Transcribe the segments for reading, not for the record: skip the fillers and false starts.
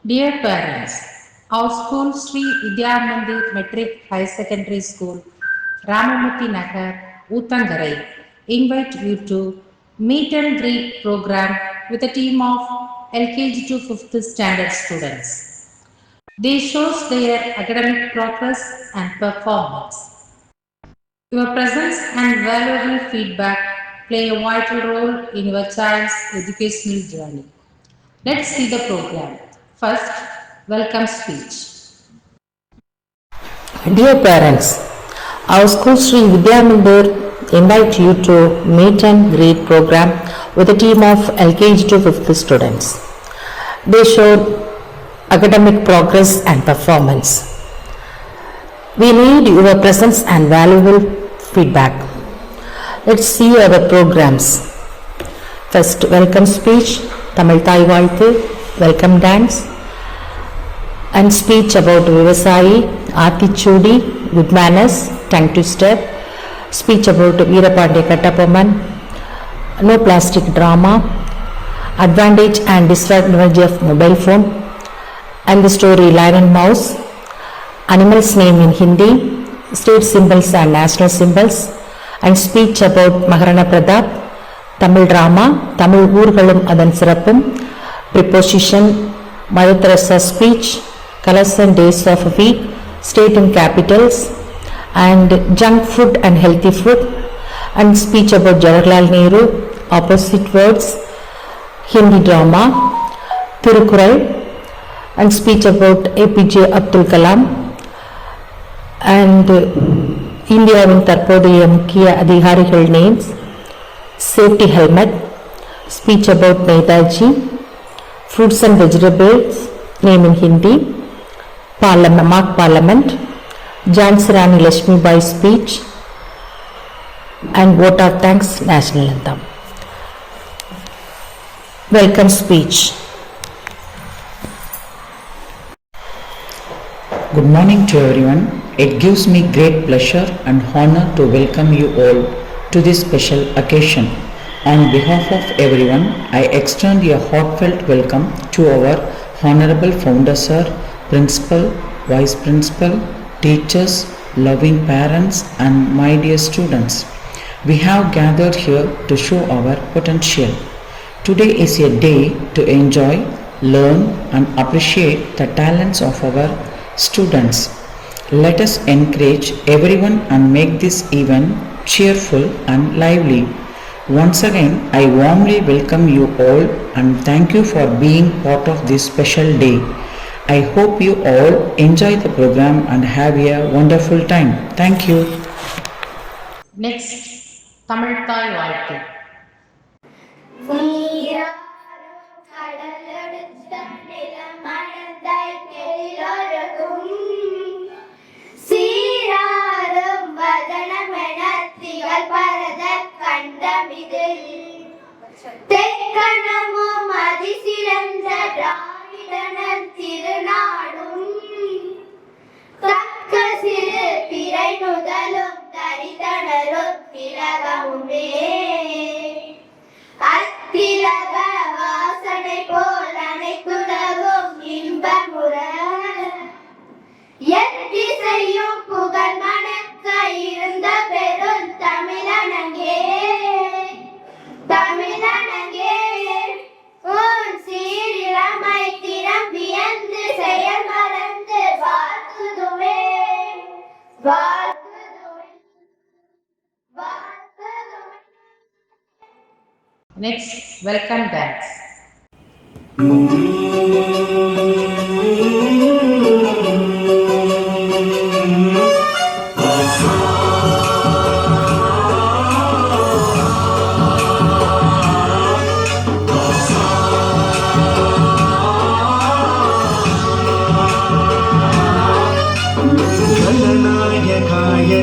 Dear parents, our school Sri Vidya Mandir Metric High Secondary School, Ramamati Nagar, Uttangarai, invite you to meet and greet program with a team of LKG to 5th standard students. They shows their academic progress and performance. Your presence and valuable feedback play a vital role in your child's educational journey. Let's see the program. First, welcome speech. Dear parents, our school Sri Vidya Mandir invite you to meet and greet program with a team of LKG to 5th students. They showed academic progress and performance. We need your presence and valuable feedback. Let's see our programs. First, welcome speech, Tamil Thai Vaalthu, welcome dance, and speech about Vivasayi, Aathichudi, good manners, tongue twister, speech about Veerapandya Kattapomman, no plastic drama, advantage and disadvantage of mobile phone, and the story Lion and Mouse, animals name in Hindi, state symbols and national symbols, and speech about Maharana Pratap, Tamil drama, Tamil ஊர்களும் அதன் சிறப்பும், preposition, Mother Teresa speech, colors and days of a week, state and capitals, and junk food and healthy food, and speech about Jawaharlal Nehru, opposite words, Hindi drama, Thirukural, and speech about APJ Abdul Kalam, and இந்தியாவின் தற்போதைய முக்கிய அதிகாரிகள் names, safety helmet, speech about Netaji, fruits and vegetables name in Hindi, mock parliament, Jhansi Rani Lakshmi Bai speech, and vote of thanks national anthem. Welcome speech. Good morning to everyone. It gives me great pleasure and honor to welcome you all to this special occasion. On behalf of everyone, I extend a heartfelt welcome to our Honorable Founder Sir, Principal, Vice Principal, teachers, loving parents and my dear students. We have gathered here to show our potential. Today is a day to enjoy, learn and appreciate the talents of our students. Let us encourage everyone and make this event cheerful and lively. Once again, I warmly welcome you all and thank you for being part of this special day. I hope you all enjoy the program and have a wonderful time. Thank you. Next, Tamil Thai Vaalthu. தெக்கணமும் அதிசிறந்த திராவிடனர் திருநாடும் தக்க சிறு பிறை நுதலும் தரிதனரும் திலகமுமே அத்திலக வாசனை போல் அனைத்துலகும் இன்பமுற எத்திசையும் புகழ் மணக்க இருந்த பெரும் தமிழனங்கே தமிழனங்கே உன் சீரிழமை திறம் வியந்து செயல் மறந்து வாழ்த்துதுவே வாழ்த்துதுவே வாழ்த்துதுவே. Next, welcome dance.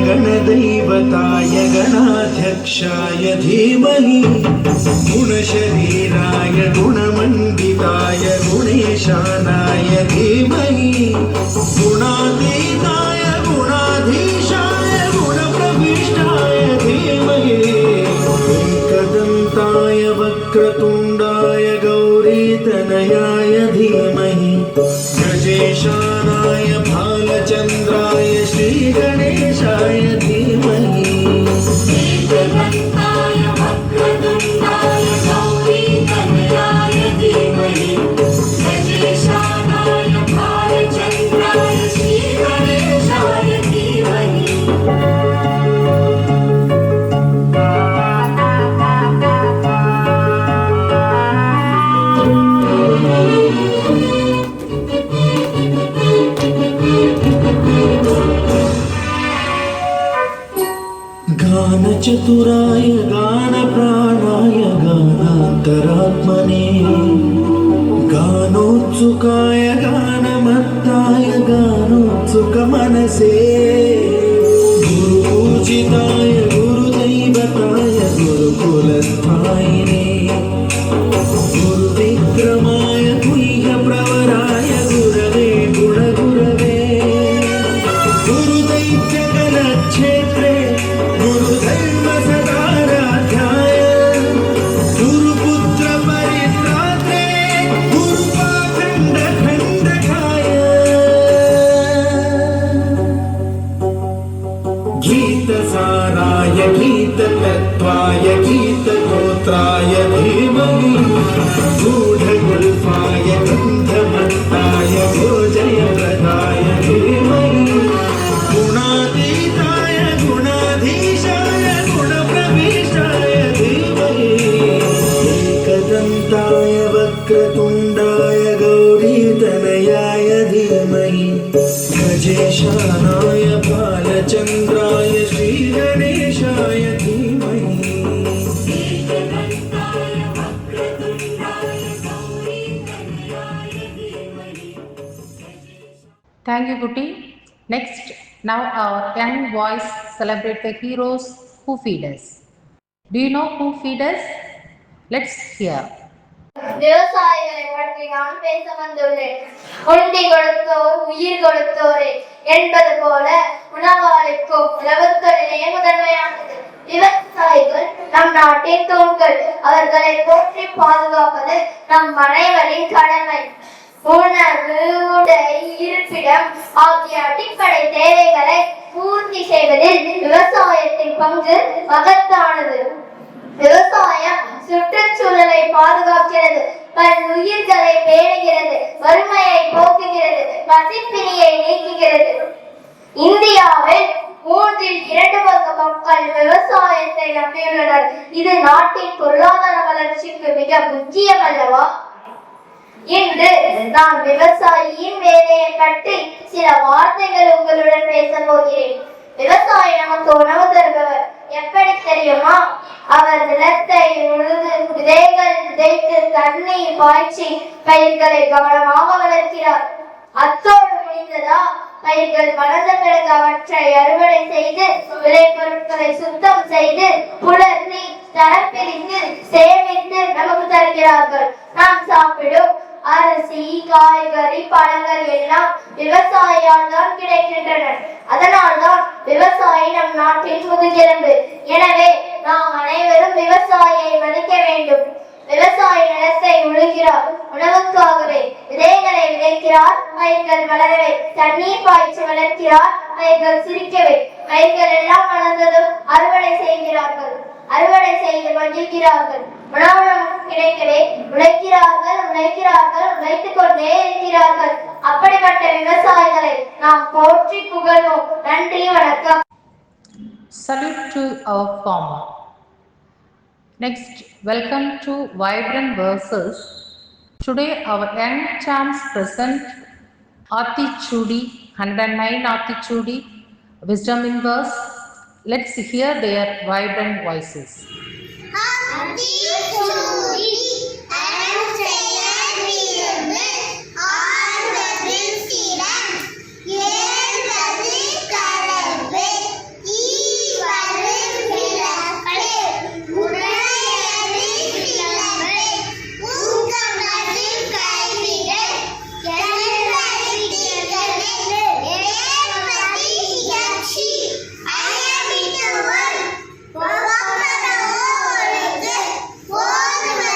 गणदैवताय गणाध्यक्षाय धीमहि गुणशरीराय गुणमण्डिताय गुणेशानाय धीमहि गुणातीताय गुणाधीशाय गुणप्रविष्टाय धीमहि एकदन्ताय वक्रतुण्डाय गौरीतनयाय धीमहि गणेशानाय भालचन्द्राय श्रीगणेशाय धीमहि एकदन्ताय वक्रतुण्डाय गौरीतनयाय धीमहि गणेशानाय भालचन्द्राय श्रीगणेशाय धीमहि गानचतुराय गानप्राणाय गानान्तरात्मने गानोत्सुकाय गानमत्ताय गानोत्सुकमनसे गुरुपूजिताय गुरुदैवताय गुरुकुलस्थायिने गुरुविक्रमाय गुह्यप्रवराय गुरवे गुणगुरवे गुरुदैत्यगणक्षेत्रे गुरुधर्मसदाराध्याय गुरुपुत्रपरित्रात्रे गुरुपाखण्डखण्डकाय गीतसाराय गीततत्त्वाय गीतगोत्राय धीमहि गूढगुल्फाय गन्धमत्ताय गोजयप्रदाय धीमहि गुणातीताय गुणाधीशाय गुणप्रविष्टाय धीमहि एकदन्ताय वक्रतुण्डाय गौरीतनयाय धीमहि गजेशानाय बालचन्द्राय श्रीगणेशाय धीमहि एकदन्ताय वक्रतुण्डाय गौरीतनयाय धीमहि Thank you, Kutti. Next, now our young boys celebrate the heroes who feed us. Do you know who feed us? Let's hear. விவசாயிகளை பற்றி நான் பேச வந்துள்ளேன். உண்டி கொடுத்தோர் உயிர் கொடுத்தோரே என்பது போல உணவளிக்கும் உழவுத்தொழிலே முதன்மையானது. விவசாயிகள் நம் நாட்டின் தூண்கள். அவர்களை போற்றி பாதுகாப்பது நம் அனைவரின் கடமை. உணவு, உடை, இருப்பிடம் ஆகிய அடிப்படை தேவைகளை பூர்த்தி செய்வதில் விவசாயத்தின் பங்கு மகத்தானது. விவசாயம் சுற்றுச்சூழலை பாதுகாக்கிறது, பல்லுயிர்களை பேணுகிறது, வறுமையை போக்குகிறது, பசிப்பிணியை நீக்குகிறது. இந்தியாவில் 2/3 மக்கள் விவசாயத்தை நம்பியுள்ளனர். இது நாட்டின் பொருளாதார வளர்ச்சிக்கு மிக முக்கியம் அல்லவா? இன்று நான் விவசாயியின் வேலையை பற்றி சில வார்த்தைகள் உங்களுடன் பேச போகிறேன். விவசாயி நமக்கு உணவு தருபவர். எப்படி தெரியுமா? அவர் நிலத்தை உழுது விதைகள் விதைத்து தண்ணீர் பாய்ச்சி பயிர்களை கவனமாக வளர்க்கிறார். அத்தோடு முடிந்ததா? பயிர்கள் வளர்ந்த பிறகு அவற்றை அறுவடை செய்து விளைபொருட்களை சுத்தம் செய்து புலர்த்தி தரப்பிரித்து சேமித்து நமக்கு தருகிறார்கள். நாம் சாப்பிடும் அரிசி, காய்கறி, பழங்கள் எல்லாம் விவசாயியால் தான் கிடைக்கின்றன. அதனால்தான் விவசாயி நம் நாட்டின் முதுகெலும்பு. எனவே நாம் அனைவரும் விவசாயியை மதிக்க வேண்டும். விவசாயி நிலத்தை உழுகிறார் உணவுக்காகவே. விதைகளை விதைக்கிறார், பயிர்கள் வளரவே. தண்ணீர் பாய்ச்சி வளர்க்கிறார், பயிர்கள் சிரிக்கவே. பயிர்கள் எல்லாம் வளர்ந்ததும் அறுவடை செய்கிறார்கள். அறுவடை செய்து மகிழ்கிறார்கள். உணவு கிடைக்கவே உழைக்கிறார்கள், உழைத்துக் கொண்டே இருக்கிறார்கள். அப்படிப்பட்ட விவசாயிகளை நாம் போற்றி புகழ்வோம். நன்றி, வணக்கம். Salute to our farmer. Next, welcome to Vibrant Verses. Today, our young champs present Aathichudi, 109 Aathichudi, Wisdom in Verse. Let's hear their vibrant voices. Aathichudi and செயல் விரும்பு ஆழ்வதில் சிரம் ஏழ்வது கலப்பு ஈவது விளக்கு உடையது சிலம்பு ஊக்கமது கைவிரல் எழுவது திகழ் ஏழ்வது இகழ்ச்சி அயமிடுவோர் ஒவ்வொரு ஓருக்கு ஓதுவது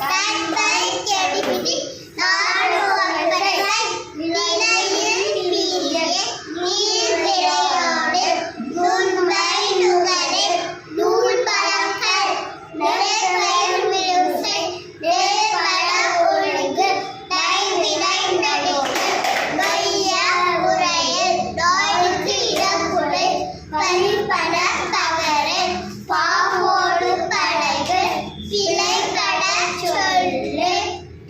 backbite, creativity, நாடு வளர்ப்பதை, நிலையில் வீரிய, நீர் விளையாடு, நுண்மை நுகரு, நூல் பழங்கள், நெற்பயிர் மியூசை, நெற்பழ ஒழுங்கு, டைவினை நடிப்பு, வைய உரையில், நோய்க்கு இடப்புரை, வழிபட தவறு, பாவோடு பழகு, சிலை கட சொல்லு,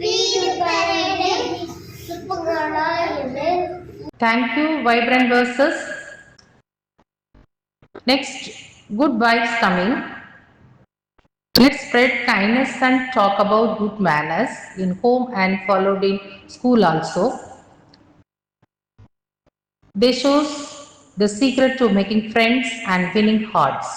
வீடு பரடு, சுப்புகளாயுடு. Thank you, vibrant verses. Next, good vibes coming. Let's spread kindness and talk about good manners in home and followed in school also. They shows the secret to making friends and winning hearts.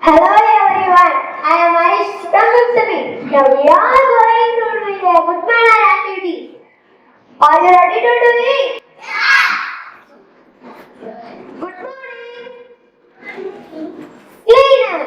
Hello everyone, I am Arish from Mississippi. Now we are going to do a good manner activity. Are you ready to do it? Good morning. Clean up.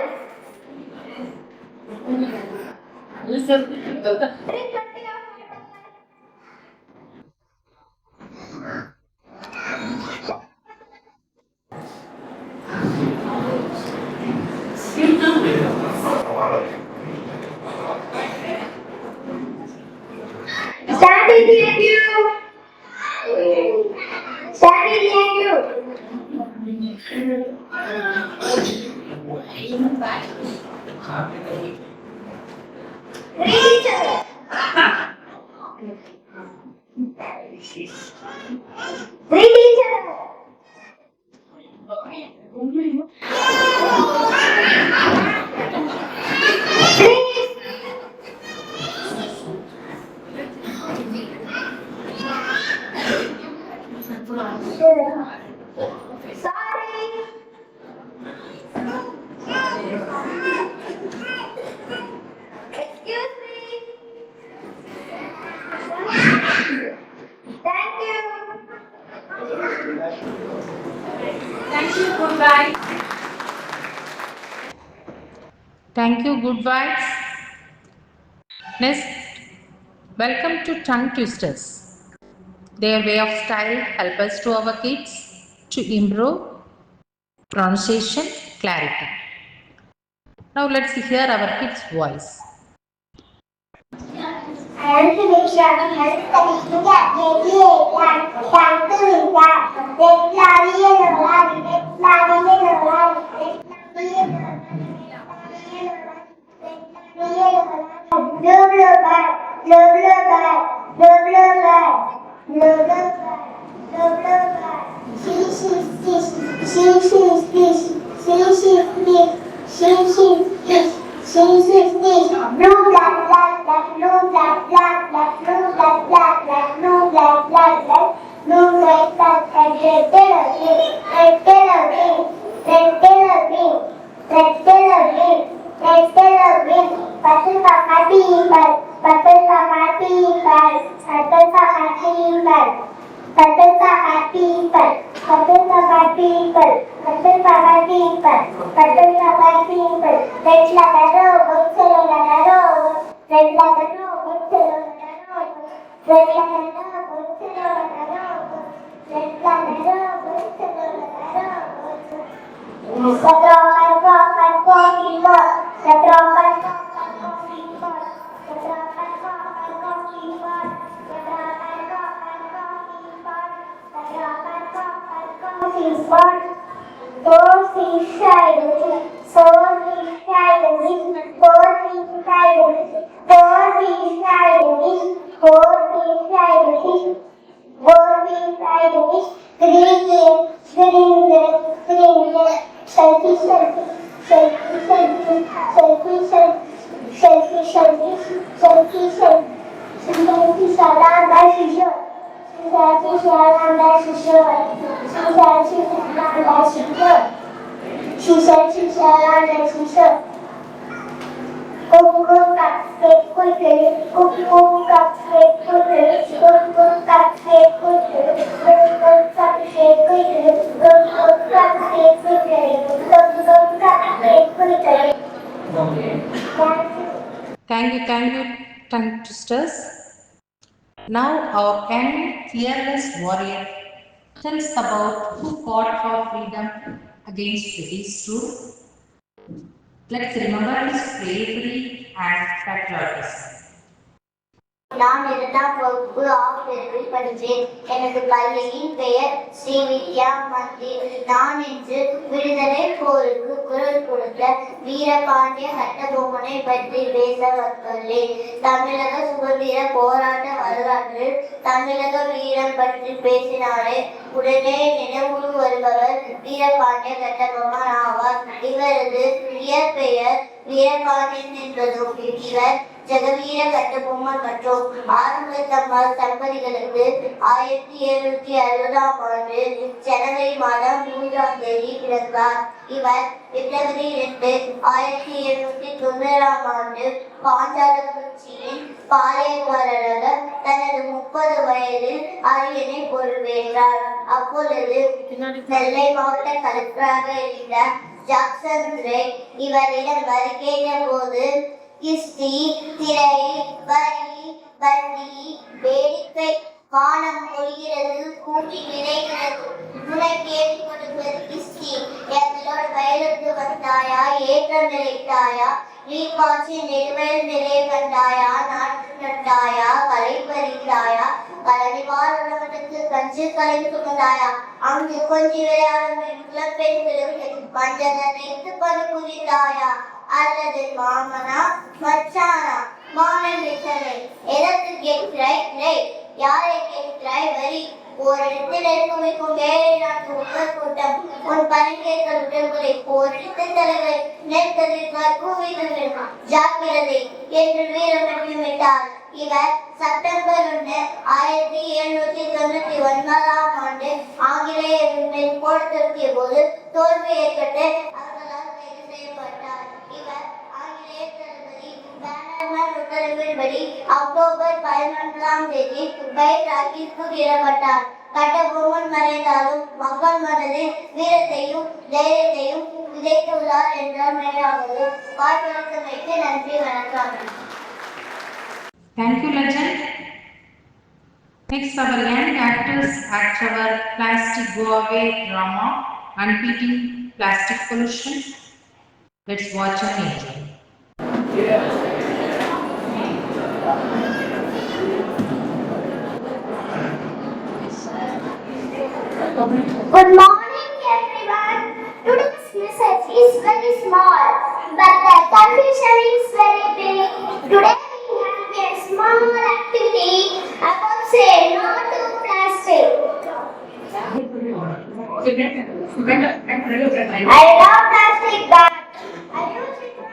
Stand behind you. Stand behind you. Read each other. Read each other. Please. Sorry. Excuse me. Thank you. Thank you, good vibes. Next, welcome to tongue twisters. Their way of style help us to our kids to improve pronunciation clarity. Now let's hear our kids' voice. I am Sumisha. Help Kanisha. Maybe thank you, Nisha. Let's love you, love you. Let's love you, love you. Let's love you, blue, blue bird, blue, blue bird, blue, blue bird, blue, blue bird, blue, blue bird. She, fish, she, fish, she, fish, she, fish. She, fish, blue, black, black, black, blue, black, black, black, blue, black, black, black, blue, black, black, black, blue, black, black, black, red tail of green, red tail of green, red tail of green, red tail of green, red tail of green, purple for happy bird, purple for happy bird, purple for happy bird, purple for happy bird, purple for happy bird, purple for happy bird, purple for happy bird, red like a rose, yellow like a rose, red like a rose, yellow like a rose, red like a rose, yellow like a rose, red like a rose, yellow like a rose. The drop and coffee bird, the drop and coffee bird, the drop and coffee bird, the drop and coffee bird, the drop and coffee bird. Four fish fried, four fish fried, four fish fried, four fish fried, four fish fried, Shalan by Shishur. She said Shalan by Shishur. She said Shalan by Shishur. She said Shalan by Shishur. Coco cupcake quickly. Coco cupcake quickly. Coco cupcake quickly. Coco cupcake quickly. Coco cupcake quickly. Coco cupcake quickly. Thank you, tongue twisters. Now our young fearless warrior tells about who fought for freedom against British rule. Let's remember his bravery and patriotism. நான் 2ஆம் வகுப்பு ஆசிரியரில் படித்தேன். எனது பள்ளியின் பெயர் ஸ்ரீ வித்யா மந்திர். நான் இன்று விடுதலை போருக்கு குரல் கொடுத்த வீரபாண்டிய கட்டபொம்மனை பற்றி பேச வந்துள்ளேன். தமிழக சுதந்திர போராட்ட வரலாற்றில் தமிழக வீரம் பற்றி பேசினாலே உடனே நினைவு வருபவர் வீரபாண்டிய கட்டபொம்மன் ஆவார். இவரது இயற்பெயர் வீரபாண்டியன் என்பதும் இவர் ஜெகவீர கட்டபொம்மன் மற்றும் ஆறுமுகத்தம்மாள் தம்பதிகளுக்கு 1760ஆம் ஆண்டு ஜனவரி மாதம் 3ஆம் தேதி பிறந்தார். இவர் பிப்ரவரி 2, 1790ஆம் ஆண்டு பாஞ்சாலங்குறிச்சியின் பாளையக்காரராக தனது 30 வயதில் அரியணை பொறுப்பேற்றார். அப்பொழுது நெல்லை மாவட்ட கலெக்டராக இருந்த ஜாக்சன் ரே இவரிடம் வருகின்ற போது கிஸ்தி, திரை, வரி, வண்டி, வேடிக்கை, வானம் பொழிகிறது, கூட்டி நிறைகிறது, உனை கேள்வி கொடுப்பது கிஸ்தி. எங்களோட வயலுக்கு வந்தாயா, ஏற்றம் நிலைத்தாயா, நீ காட்சி நெடுவயல் நிலை கண்டாயா, நாட்டு நட்டாயா, கலை பறிந்தாயா, கலனி வாழ்வதற்கு கஞ்சி கலைந்து சுமந்தாயா, அங்கு கொஞ்சி விளையாடும் பெண்களுக்கு மஞ்சள் நினைத்து பணி புரிந்தாயா, அல்லது மாமனா மச்சானா மாமன் விட்டனை எதற்கு கேட்கிறாய், யாரை கேட்கிறாய் வரி. ஓரிடத்தில் குவிக்கும் வேலை நாட்டு உங்கள் கூட்டம் உன் பணிக்கேற்கள் உடல்களை ஓரிடத்தில் தலைவரை நெற்கதிர்கால் கூவிகள் ஜாக்கிரதை என்று வீரம் பண்ணிவிட்டார். இவர் செப்டம்பர் 1, 1799ஆம் ஆண்டு ஆங்கிலேயரின் மேல் போர் தொடுத்திய போது தோல்வி ஏற்பட்டு அவர்களால் கைது செய்யப்பட்டார். இவர் ஆங்கிலேய தளபதி பேனர்மேன் உத்தரவின்படி அக்டோபர் 11ஆம் தேதி துபாய் ராக்கிற்கு வீரப்பட்டார். கட்டபொம்மன் மறைந்தாலும் மக்கள் மனதில் வீரத்தையும் தைரியத்தையும் விதைத்துள்ளார் என்றால் மேலாவது. வாய்ப்பளித்தமைக்கு நன்றி, வணக்கம். Thank you, legend. Next, our young actors act our plastic go away drama, unpicking plastic pollution. Let's watch and enjoy. Good morning, everyone. Today's message is very small, but the confusion is very big. Today we have a small activity about say no to plastic. I love plastic bag. I use it for a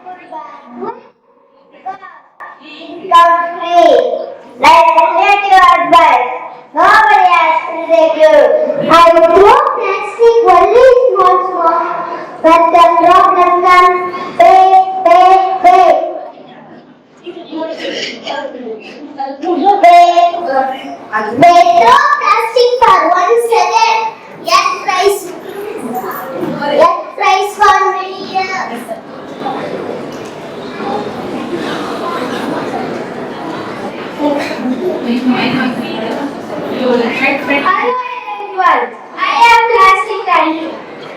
good bag. Because it comes free. Like relative advice. Nobody has to take you. I throw plastic only small, but the problem comes big. They throw plastic for 1 second, yet price for many years. Hello everyone, I am Plastic Andy.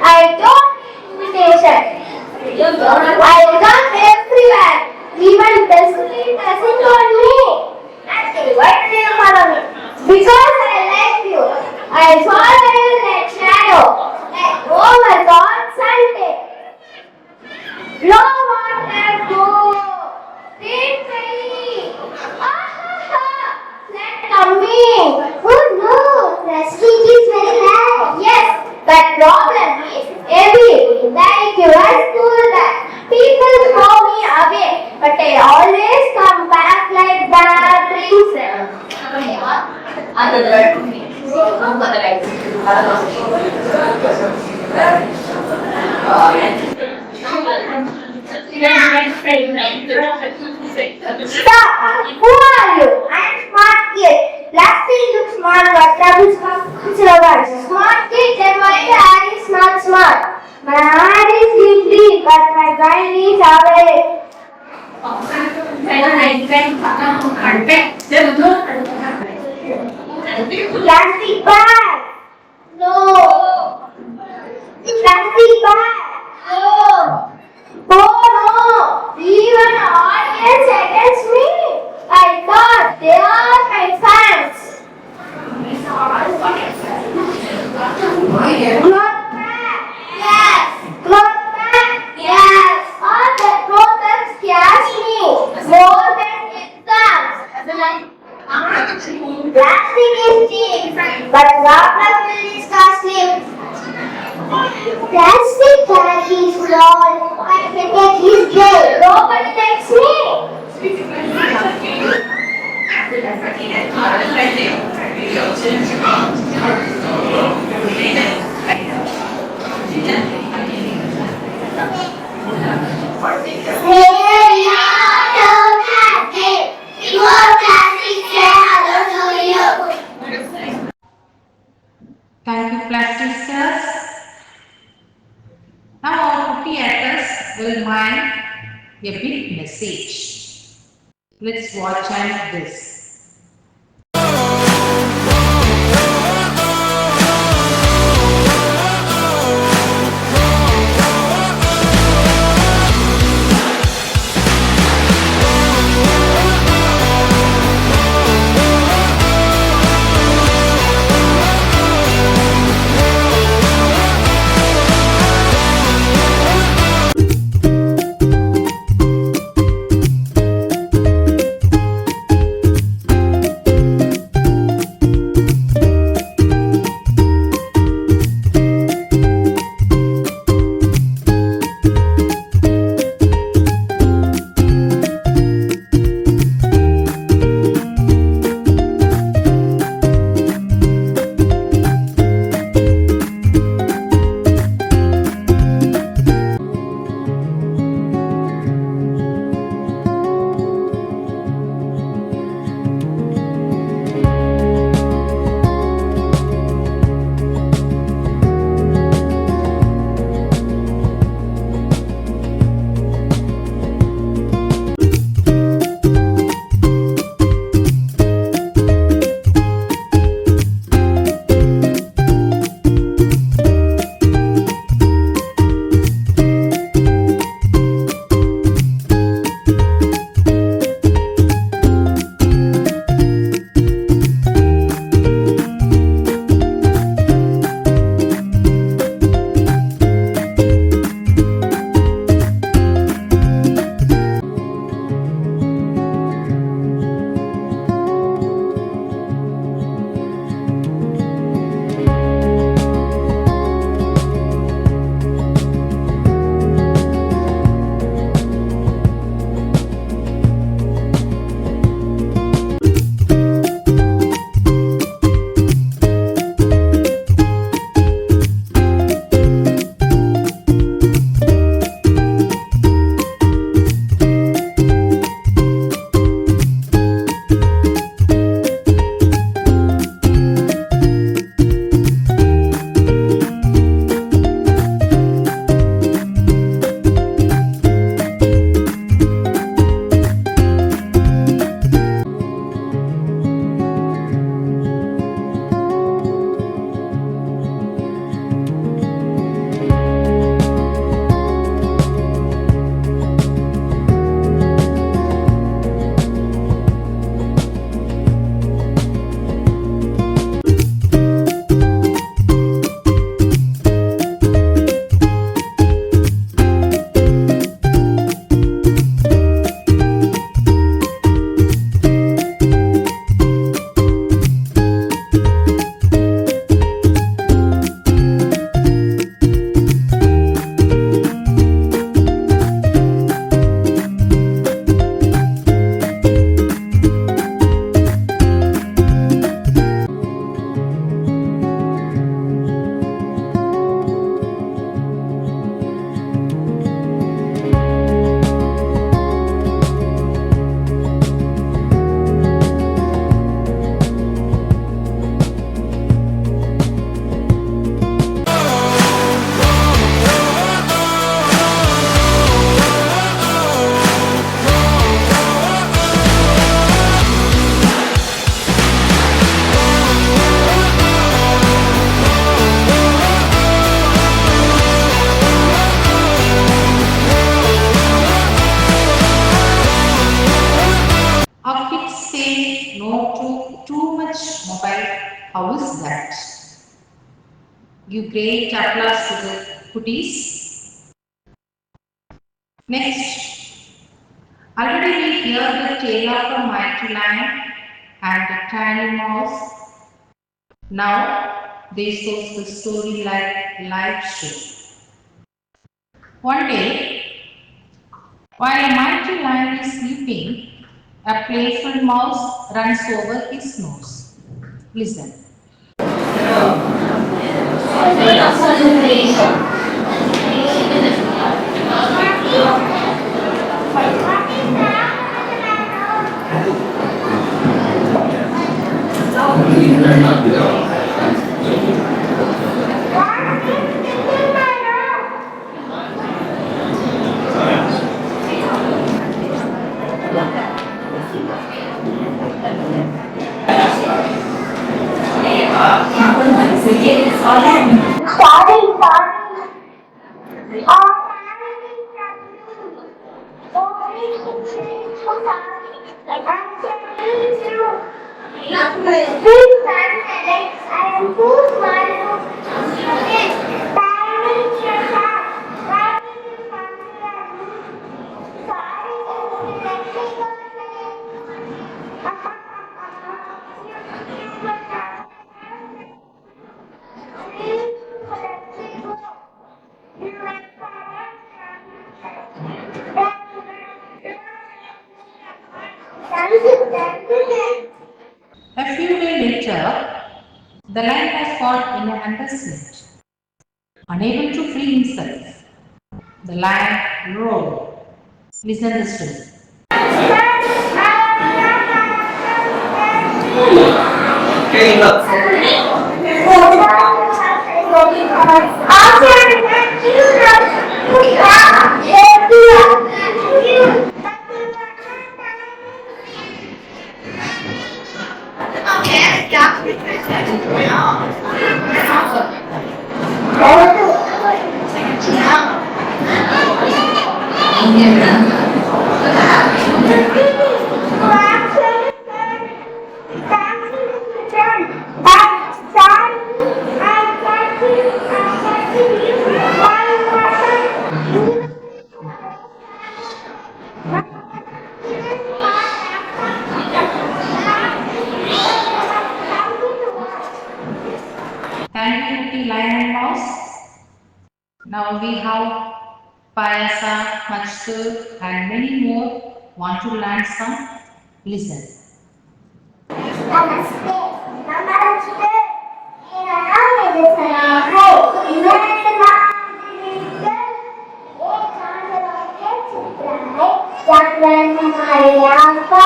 I don't need invitation. I come everywhere, even destiny doesn't want me. Actually, why do you follow me? Because I like you. I follow you like shadow, like oh my God, Sunday. No water, go. Take me. Let coming. Oh no, plastic is very bad. Yes, but problem is heavy. Like your school bag. People throw me away, but I always come back like batteries. Stop! Who are you? I am Smart Kid. Last day you look smart, but troubles come to us. Smart Kid, then why the hand is not smart? My hand is deeply, but my brain is away. Plastic bag. No. Plastic bag. No. Oh no! Even audience against me! I thought they are my fans! Cloth bag! Yes! Cloth bag? Yes! All the clothes scares me more than exams! Plastic is cheap, but water is costly. Plastic bag is small. I can take his day. Nobody takes me. Hey, hello, plastic. You are plastic. Say hello to you. Thank you, plasticers. Now our 50 actors will mime a big message. Let's watch and this. to too much mobile. How is that? Give great applause to the cuties. Next, already we hear the tale of a mighty lion and a tiny mouse. Now they show the story like live show. One day, while a mighty lion is sleeping, a playful mouse runs over his nose. Listen. Sorry. A few days later, the lion was caught in an undersleep. Unable to free himself, the lion roared. Listen this to me. Thank you, Kutti, lion and mouse. Now we have payasa, machur and many more. Want to learn some? Listen. नमस्ते नमस्ते मेरा नाम निधिया है मेरा नाम निधिया एक जानवर के चित्र है जानवर हमारे आका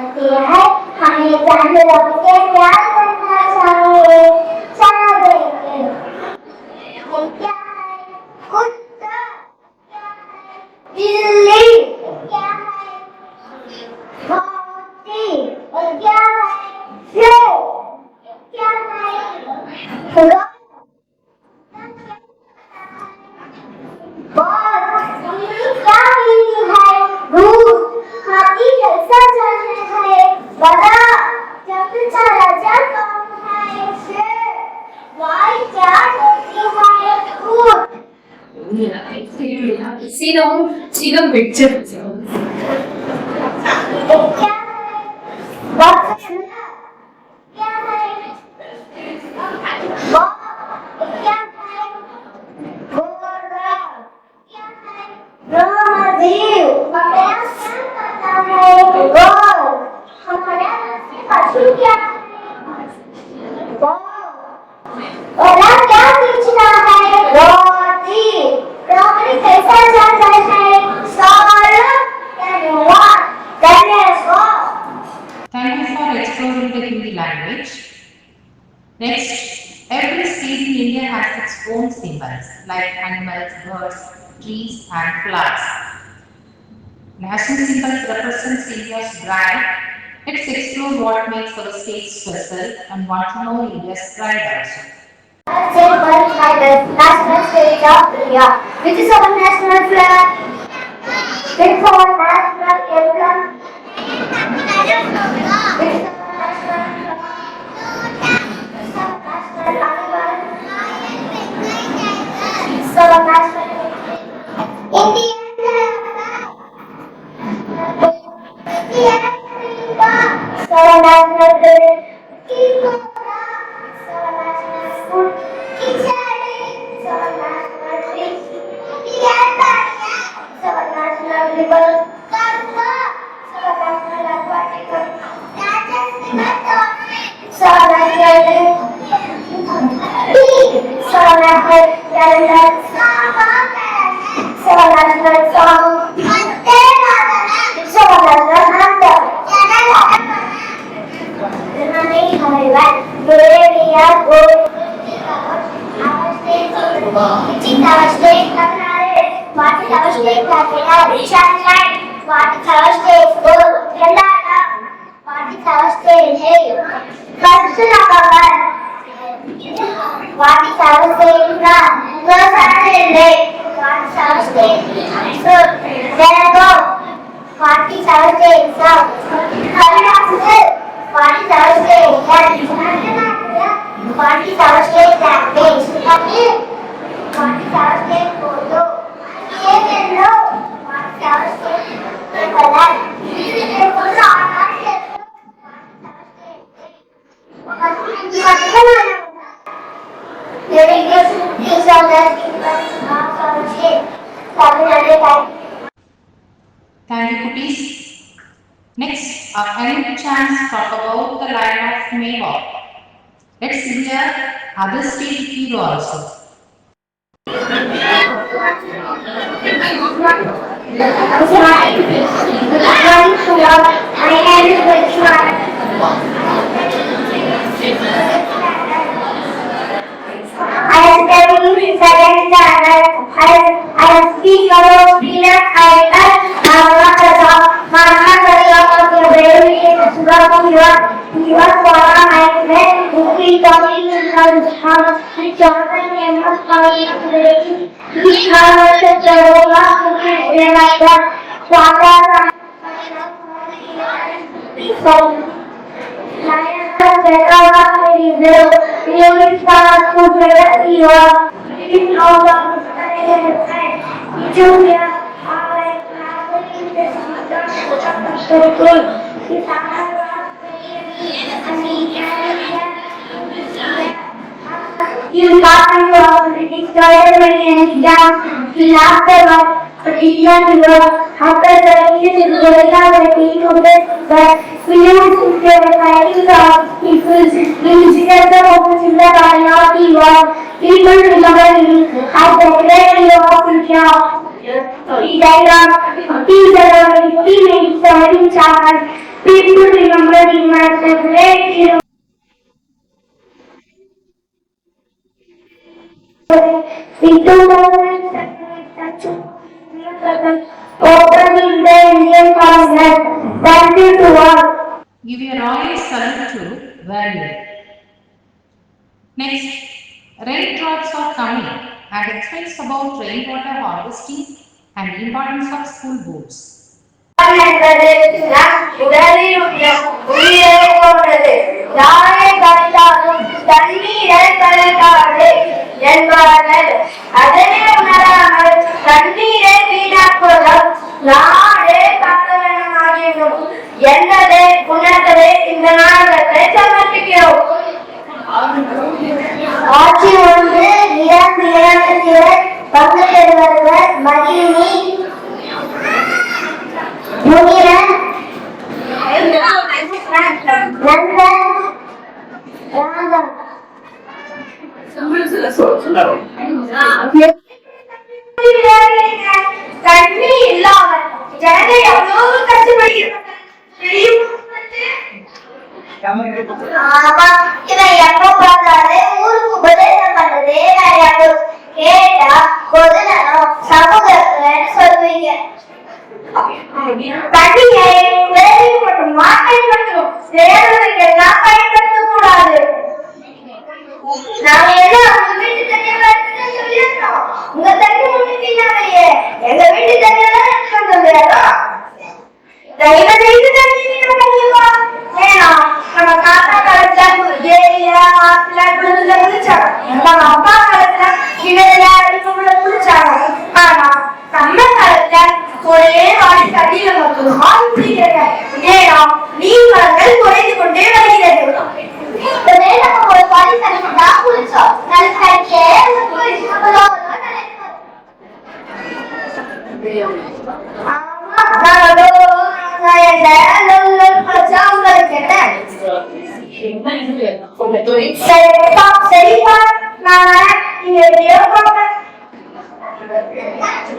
आती है हमें जानवरों के प्यार करना चाहिए चलो देखते हैं क्या है कुत्ता क्या है बिल्ली क्या है हाथी और क्या है क्या है हाथी कैसा चलना है बड़ा सबसे राजा कौन है शेर वाई क्या होती है ऊंट 지금 맥주 क्या है बकरा क्या है बॉल क्या है घोड़ा क्या है ब्रह्मदेव हमारा क्या करता है गोल हमारा पशु क्या है और क्या पूछना है रोटी रोटी कैसा चलता है सवाल Thank you for exploring the Hindi language. Next, every state in India has its own symbols like animals, birds, trees and flowers. National symbols represents India's pride. Let's explore what makes our state special and want to know India's pride also. Symbol by the national stage of India, which is our national flag. It's our national emblem. It's our national everyone. Today we are going to speak about our state. Which is our state capital? What is our state capital? Sunshine. What is our state goal? Kerala. What is our state name? First November. What is our state flag? First Saturday. What is our state? Telugu. What is our state song? Karnataka. What is our state health? What is our state language? What is our state photo? Yellow. What is our state color? Very good. These are the marks of state. Thank you, Kutis. Next, any chance talk about the line of Mewar. Let's hear other state hero also. I am studying second standard. I speak about freedom. I am he was one of my friends who is talking in his house. He Jonathan Amos coming to the he has a Jehovah who is like that. Father, he started he started making down. He laughed about but he didn't know. After the he is going down the king of the but we used to say the fighting of people. We visited the office in the not he was. People remember him as the great hero of India. He died on 1777. People remember him as the great hero. In 2007, opening the Indian Congress. Thank you to all. Give your royal salute to value. Next, raindrops are coming and explains about rainwater harvesting and importance of school boards. என்பார்கள் அதனை உணராமல் தண்ணீரை வீணாக்குவதால் நாடே காத்தவனமாகிவிடும் என்பதை உணர்ந்ததை இந்த நாடகத்தை சமர்ப்பிக்கிறோம். ஆட்சி ஒன்று 2 பங்கு பெறுபவர்கள் மகிழ்ச்சி முனிரன் நந்தன் ராதம் தண்ணி இல்லாமல் ஜனங்கள் எவ்வளவு கஷ்டப்படுகிறார்கள். இதை எப்ப பார்த்தாலே ஊருக்கு உபதேசம் பண்றதே நிறைய கேட்டா பொது நலம் சமூகத்துல சொல்லுவீங்க. தண்ணியை வேலைக்கு மட்டுமா பயன்படுத்தணும், தேவைக்கெல்லாம் பயன்படுத்த கூடாது. நாங்க என்ன உங்க வீட்டு தண்ணியை சொல்லிடுறோம், உங்க தண்ணி முன்னுக்கு இல்லாமையே எங்க வீட்டு தண்ணியெல்லாம் எடுத்துட்டு வந்துடுறோம். தயவு செய்து தண்ணி வீண் பண்ணிப்பா. ஏன்னா நம்ம தாத்தா காலத்துல ஏரியில ஆத்துல குளத்துல குளிச்சாங்க, நம்ம அப்பா காலத்துல கிணறுல அடிப்புல குளிச்சாங்க. ஆனா நம்ம காலத்துல ஒரே வாடி தண்ணியில மட்டும் ஆள் குளிக்கிறாங்க. ஏன்னா நீர்வளங்கள் குறைந்து கொண்டே வருகிறது. நம்ம ஒரு பாடி தண்ணி தான் குளிச்சோம், நல்ல தண்ணியே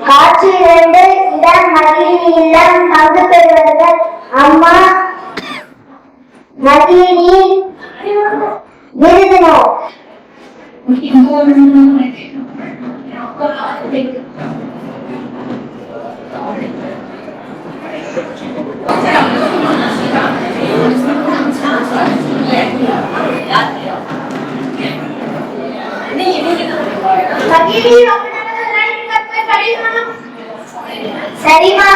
காட்சி 2 இடம் மகிழினி இல்லம் பங்கு பெறுவர்கள் அம்மா மகிழினி விருதுநகர். சரிமா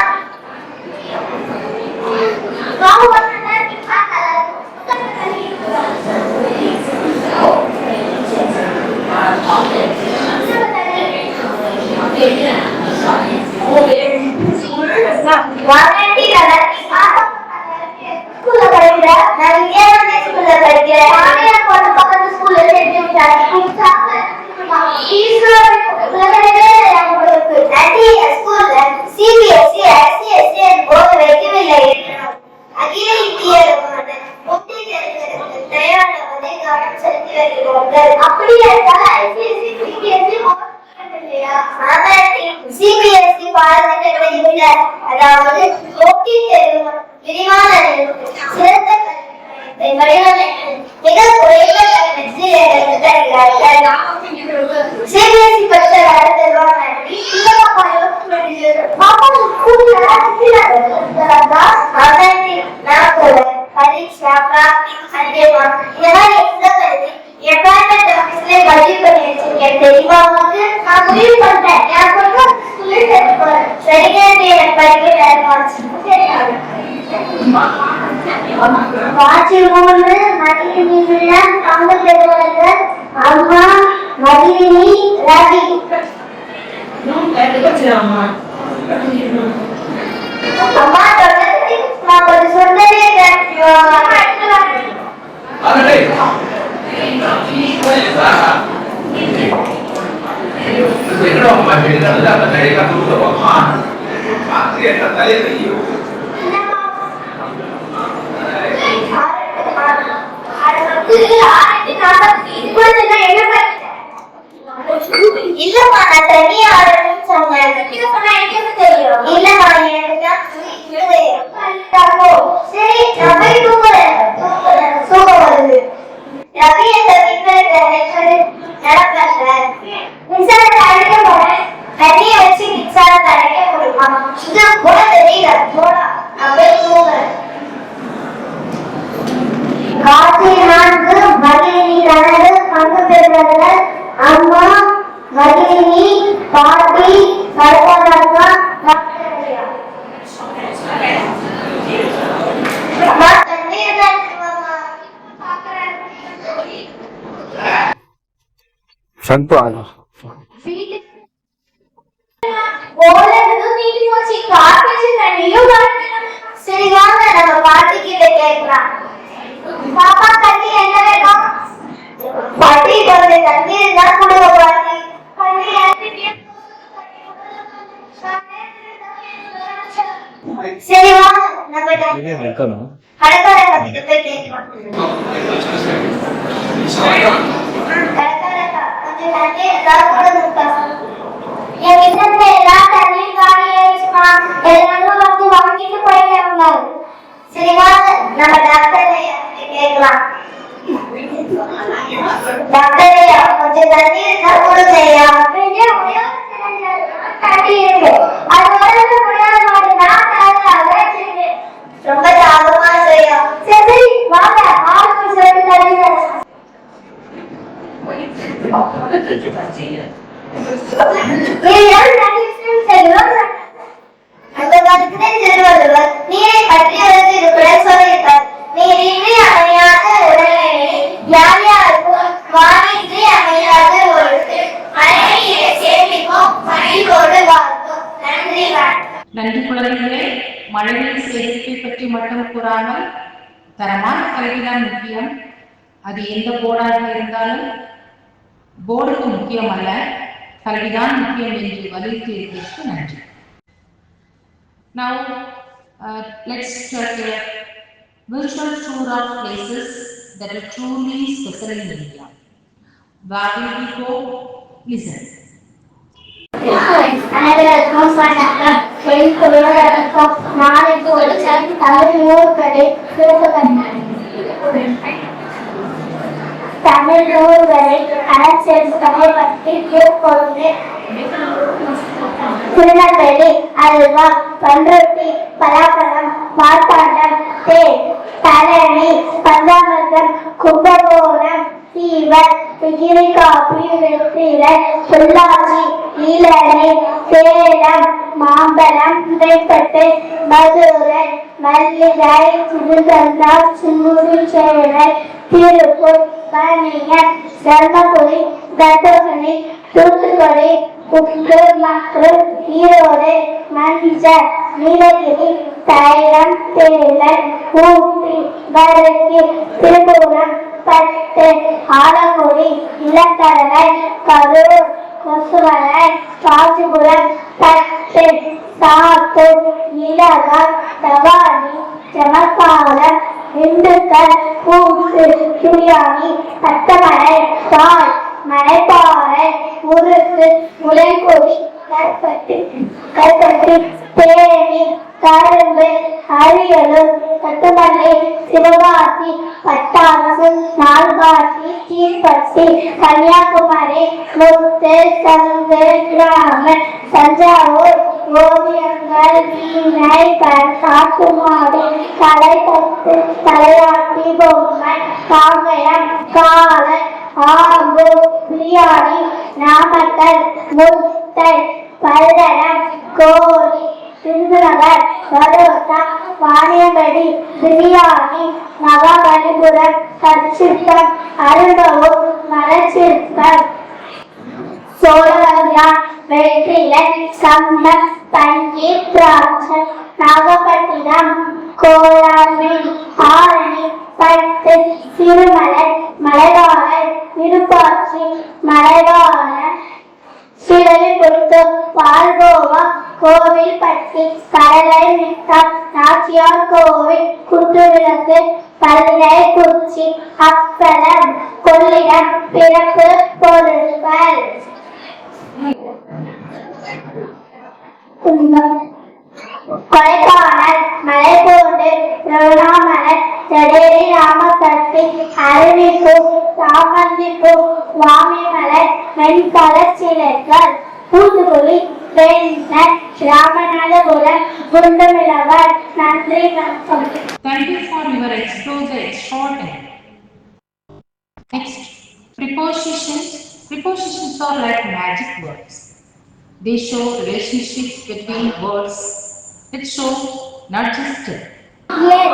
அகில இந்திய அப்படி சிபிஎஸ்இ பாடத்திட்டத்தில் அதாவது போட்டித் தேர்வு விரிவான சிறந்த மிக குறைந்த சிபிஎஸ்இ பற்றி பரீட்சா பட்ஜெட் பண்ணி வச்சிருக்கேன் தெரியுமா உங்களுக்கு? நான் முடிவு பண்ணிட்டேன். எனக்கு சரிங்க காட்சி 3 மகிழினியுடன் பங்கு பெறுவார்கள். அம்மா மகிழினி ரவி. அம்மா தொடர்ந்து நான் ஒரு சொன்னதே இல்லம்மா நான் தனியா ஆடுறேன்னு சொன்னேன். தெரியும் இல்லம்மா சரி நான் போய் தூங்குறேன். தூக்கம் வருது. ரவி அந்த நடப்பேன் மின்சாரத்தை அழைக்க போறேன். தண்ணியை வச்சு மின்சாரத்தை அழைக்க முடியுமா? இன்னும் போட தெரியல. போடா நான் போய் தூங்குறேன். காட்சி 4 மகிழினி கனவு பங்கு பெறுவார்கள். அம்மா மகிழினி பாட்டி கருப்பண்ணா அம்மா தண்ணீர் தான் சரி வாங்க நம்ம பாட்டி கிட்ட கேட்கலாம். பாப்பா தண்ணி என்ன வேணும்? பாட்டி கொஞ்சம் தண்ணீர் தான் கொடுங்க பாட்டி. சரி வாங்க நம்ம கடைக்காரங்க கிட்ட போய் கேட்கலாம். கொஞ்சம் தண்ணீர் தான் கொடுங்க. என் வீட்டுல எல்லாம் தண்ணீர் காலி ஆயிடுச்சுமா. எல்லாரும் வந்து வாங்கிட்டு போயிடுறாங்க. சரி வாங்க நம்ம டாக்டர் கேட்கலாம். டாக்டர் கொஞ்சம் தண்ணீர் தான் கொடுங்க ஐயா. தண்ணி இருக்கு அது வளர்ந்து முடியாத மாட்டேன். ரொம்ப தாகமா செய்யும். சரி வாங்க ஆளுக்கு சொல்லி தண்ணி அந்த காலத்திலே திருவள்ளுவர் நீரை பற்றி வந்து இருக்கிறேன் சொல்லியிருக்கார். நீரின்றி அமையாத உடலை யார் யாருக்கும் வானின்றி அமையாத ஒழுக்கு மழைநீரை சேமிப்போம் மழையோடு வாழ்வோம். நன்றி நன்றி குழந்தைகளே. மழைநீர் சேமிப்பை பற்றி மட்டும் கூறாமல் தரமான கல்விதான் முக்கியம். அது எந்த போர்டாக இருந்தாலும் போர்டுக்கு முக்கியம் அல்ல, கல்விதான் முக்கியம் என்று வலியுறுத்தியதற்கு நன்றி. Now let's take a virtual tour of places that are truly special in India. Where will we go? Listen. Tamil நூல்களை அலட்சியத்தமை பற்றி கொண்டு திருநெல்வேலி அல்வா, பண்ருட்டி, பலாப்பழம், மார்த்தாண்டம், தேன், பழனி, பஞ்சாமிர்தம், கும்பகோணம், சீவர், பிகிரி காப்பி, வெற்றிலை, பொள்ளாச்சி, இளநீ, சேலம், மாம்பழம், இடைப்பட்டு, மதுரை, மல்லிகை, சிறுகங்கா, சூடு, சேலை, திருப்பூர், பனியன், தர்மபுரி, தர்மபுரி, தூத்துக்குடி, உப்பு மற்றும் ஈரோடு, மஞ்சள், நீலகிரி, தைலம், தேயிலை, ஊட்டி, பருத்தி, திருப்பூரம், பட்டு, ஆலங்குடி, இளங்கடலை, கரூர், கொசுவலை, காஞ்சிபுரம், பட்டு, சாத்தூர், இலகம், தவானி, ஜமக்காலம், திண்டுக்கல், பூட்டு, பிரியாணி, பத்தமலை, பால், மலைப்பாறை, முறுக்கு, முளைக்கொடி, கல்பட்டி, தேனி, கரும்பு, அரியலூர், கட்டுமல்லி, சிவகாசி, பட்டாசு, நால்காசி, தீப்பட்டி, கன்னியாகுமரி, முத்து, சங்கு, கிராமம், தஞ்சாவூர், ஓவியங்கள், வீணை, காட்டுமாடு, கலைப்பத்து, தலையாட்டி, பொம்மை, காங்கயம், காளை, ஆம்பு, பிரியாணி, நாமக்கல், முட்டை, பல்லடம், கோழி, விருதுநகர், பரோட்டா, வாணியம்படி, பிரியாணி, மகாபலிபுரம், கற்சிற்பம், அரும்பூர், மலச்சிற்பம், சோழவங்கா, வெற்றிலை, சம்பம், பஞ்சி, திராட்சை, நாகப்பட்டினம், கோலாமை, ஆரணி, பட்டு, சிறுமலை, மலைவாழை, விருப்பாட்சி, மலைவாழை, சிலைப்படுத்து, பால்கோவா, கோவில்பட்டி, கடலை மிட்டம், நாச்சியார் கோவில், குத்துவிளக்கு, பல்லை குச்சி, அப்பளம், கொள்ளிடம், பிறப்பு பொருட்கள். கொடைக்கானல், மலைக்கோட்டை, திருவண்ணாமலை, ஜடேரி, ராமகட்டி, அருவிப்பூ, சாமந்திப்பூ, வாமிமலை, வெண்கல சிலைகள், தூத்துக்குடி, வெண்ணெய், ராமநாதபுரம், குண்டுமிளவர். நன்றி, வணக்கம். Thank you for your extraordinary. Next, prepositions. Prepositions are like magic words. They show relationships between words. It shows not just Yes.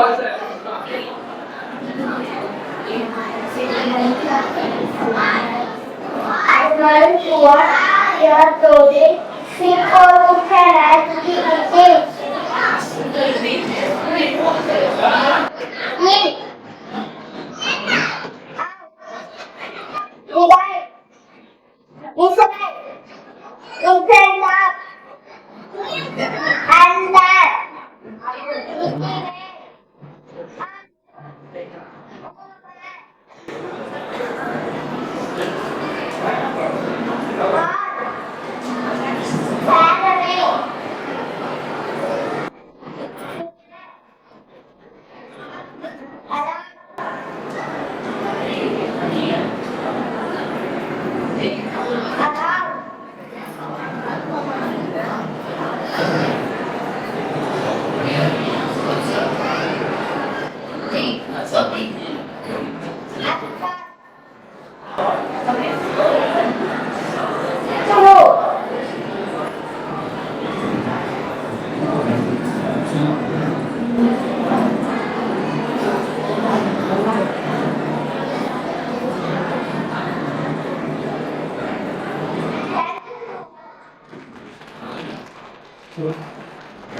I'm going to watch your clothing. Before you can ask me things. Me. Inside. Inside up. And that.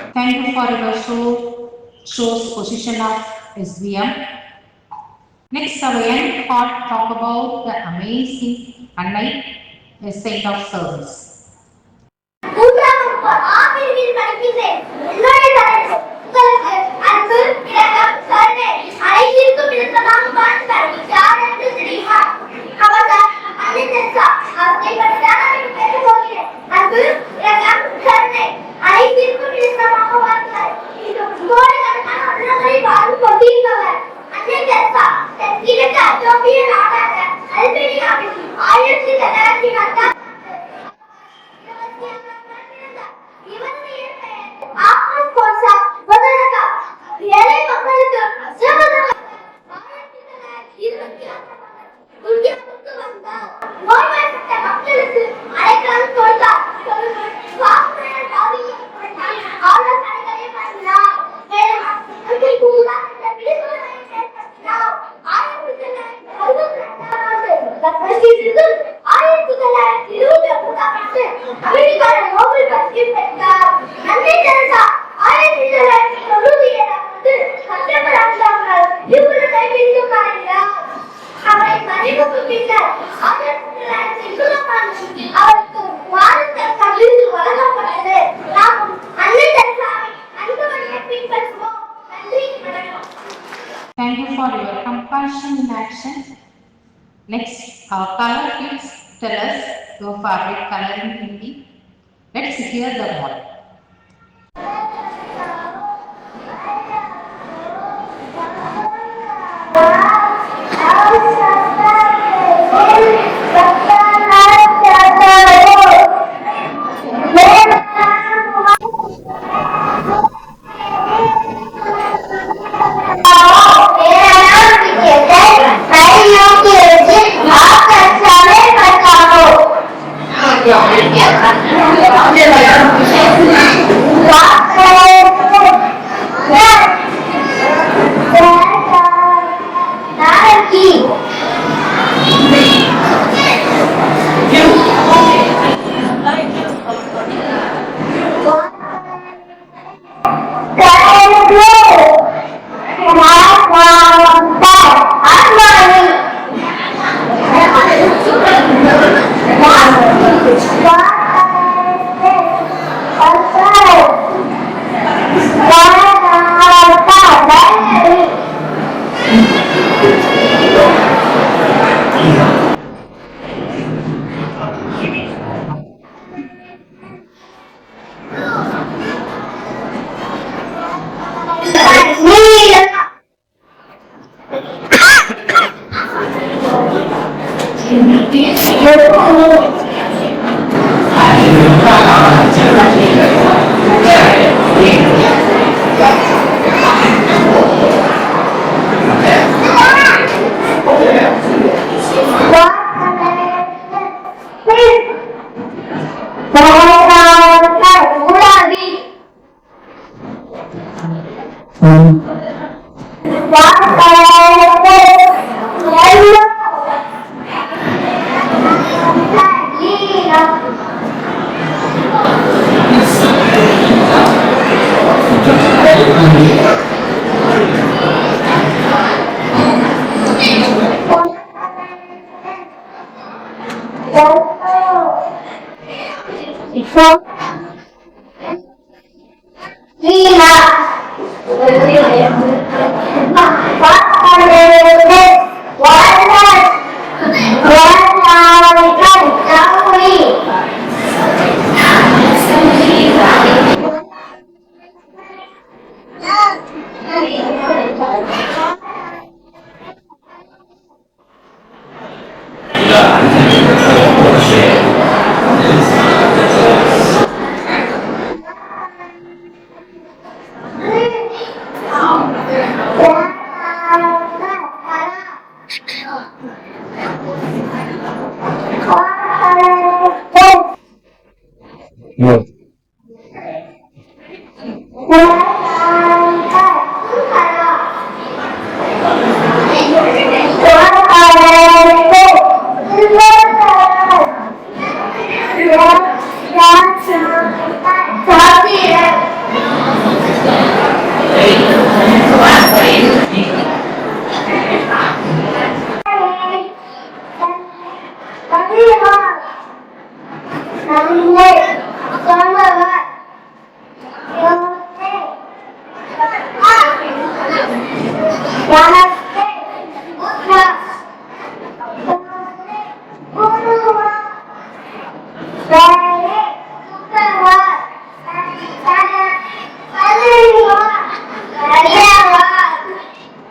Thank you for your shows position of SVM. Next, our young part talk about the amazing Annai, a saint of service. ஆபிரிவில் படிக்கிறேன். என்னுடைய தலைப்பு உங்களுக்கு அன்பு, இரக்கம், கருணை அனைத்திற்கும் விருப்பமாக வாழ்ந்தார். யார் என்று தெரியுமா? அவர்தான் அன்னை தெரசா. அவரை பற்றி தான் நான் பேசப் போகிறேன். அன்பு, இரக்கம், கருணை அனைத்திற்கும் விருப்பமாக வாழ்ந்தார். இது கோடிக்கணக்கான வருடங்களை வாழ்ந்து கொண்டிருந்தவர் அன்னை தெரசா. தெற்கிழக்கு ஐரோப்பிய நாடான இந்தியாவுக்கு வந்தார். நோய்வாய்ப்பட்ட மக்களுக்கு அடைக்கலம் கொடுத்தார். வாக்குமூலம் காவியம் கொடுத்தார். ஆலோசனைகளை வழங்கினார். மேலும் மக்களுக்கு உண்டான விழிப்புணர்வை ஏற்படுத்தினார். 1962ஆம் ஆண்டு கல்கத்திலிருந்து 1929ஆம் ஆண்டு அமெரிக்கான நோபல் பரிசு பெற்றார். அன்னை தெரசா 1997ஆம் ஆண்டு செப்டம்பர் 5ஆம் நாள் இவ்வுலகை விட்டு மறைந்தார். அவரை மறைவுக்கு பின்னர் 1920ஆம் ஆண்டு அவருக்கு பாரத விருது வழங்கப்பட்டது. நாமும் அன்னை தெரசாவை அன்புடைய பின்பற்றுவோம். நன்றி, வணக்கம். Thank you for your compassion in action. Next, our color kids tell us your favorite color in Hindi. Let's hear them all.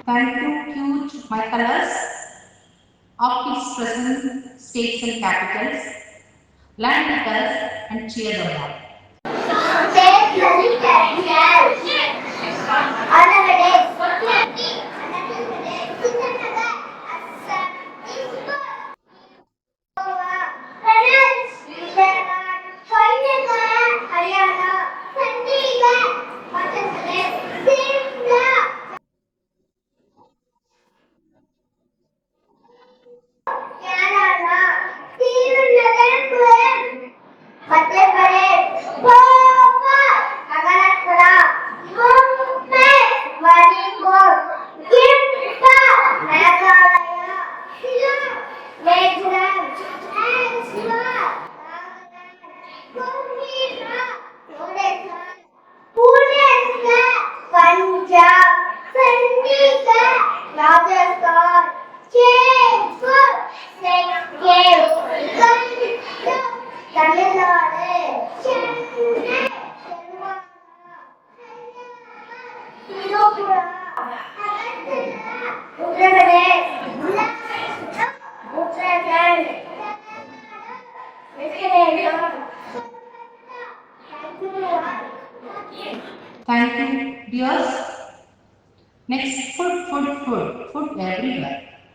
Thank you, cute my colors of its present states and capitals. Learn with us and cheer them on. Another day.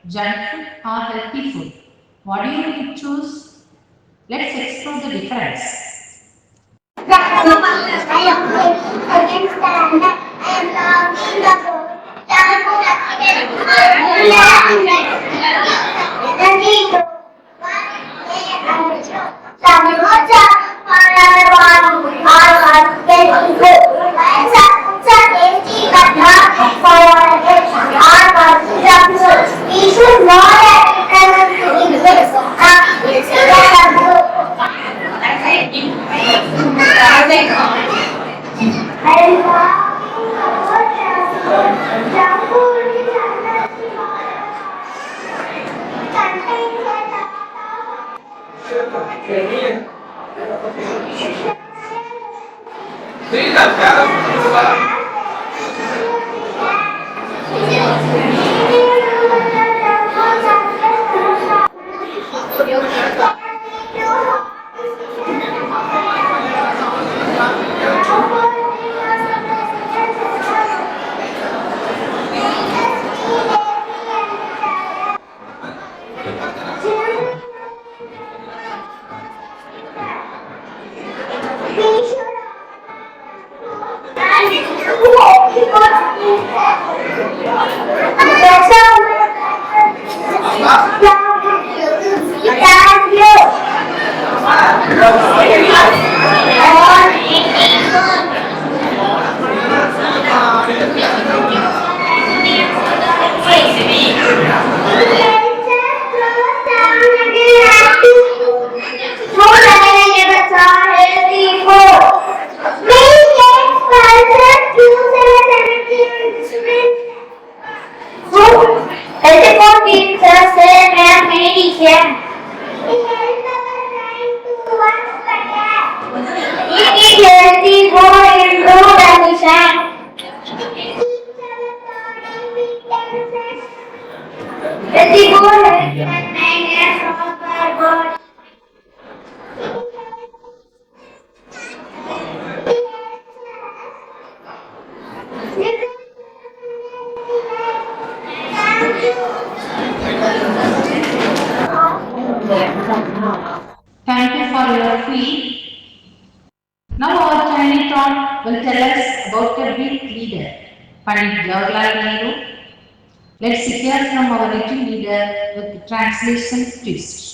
junk food or healthy food? What do you choose? Let's explore the difference. I am playing against the land. I am loving the boat. We should know Thank you for your fee. Now our tiny talk will tell us about a big leader, Pandit Jawaharlal Nehru. Let's hear from our little leader with translation twist.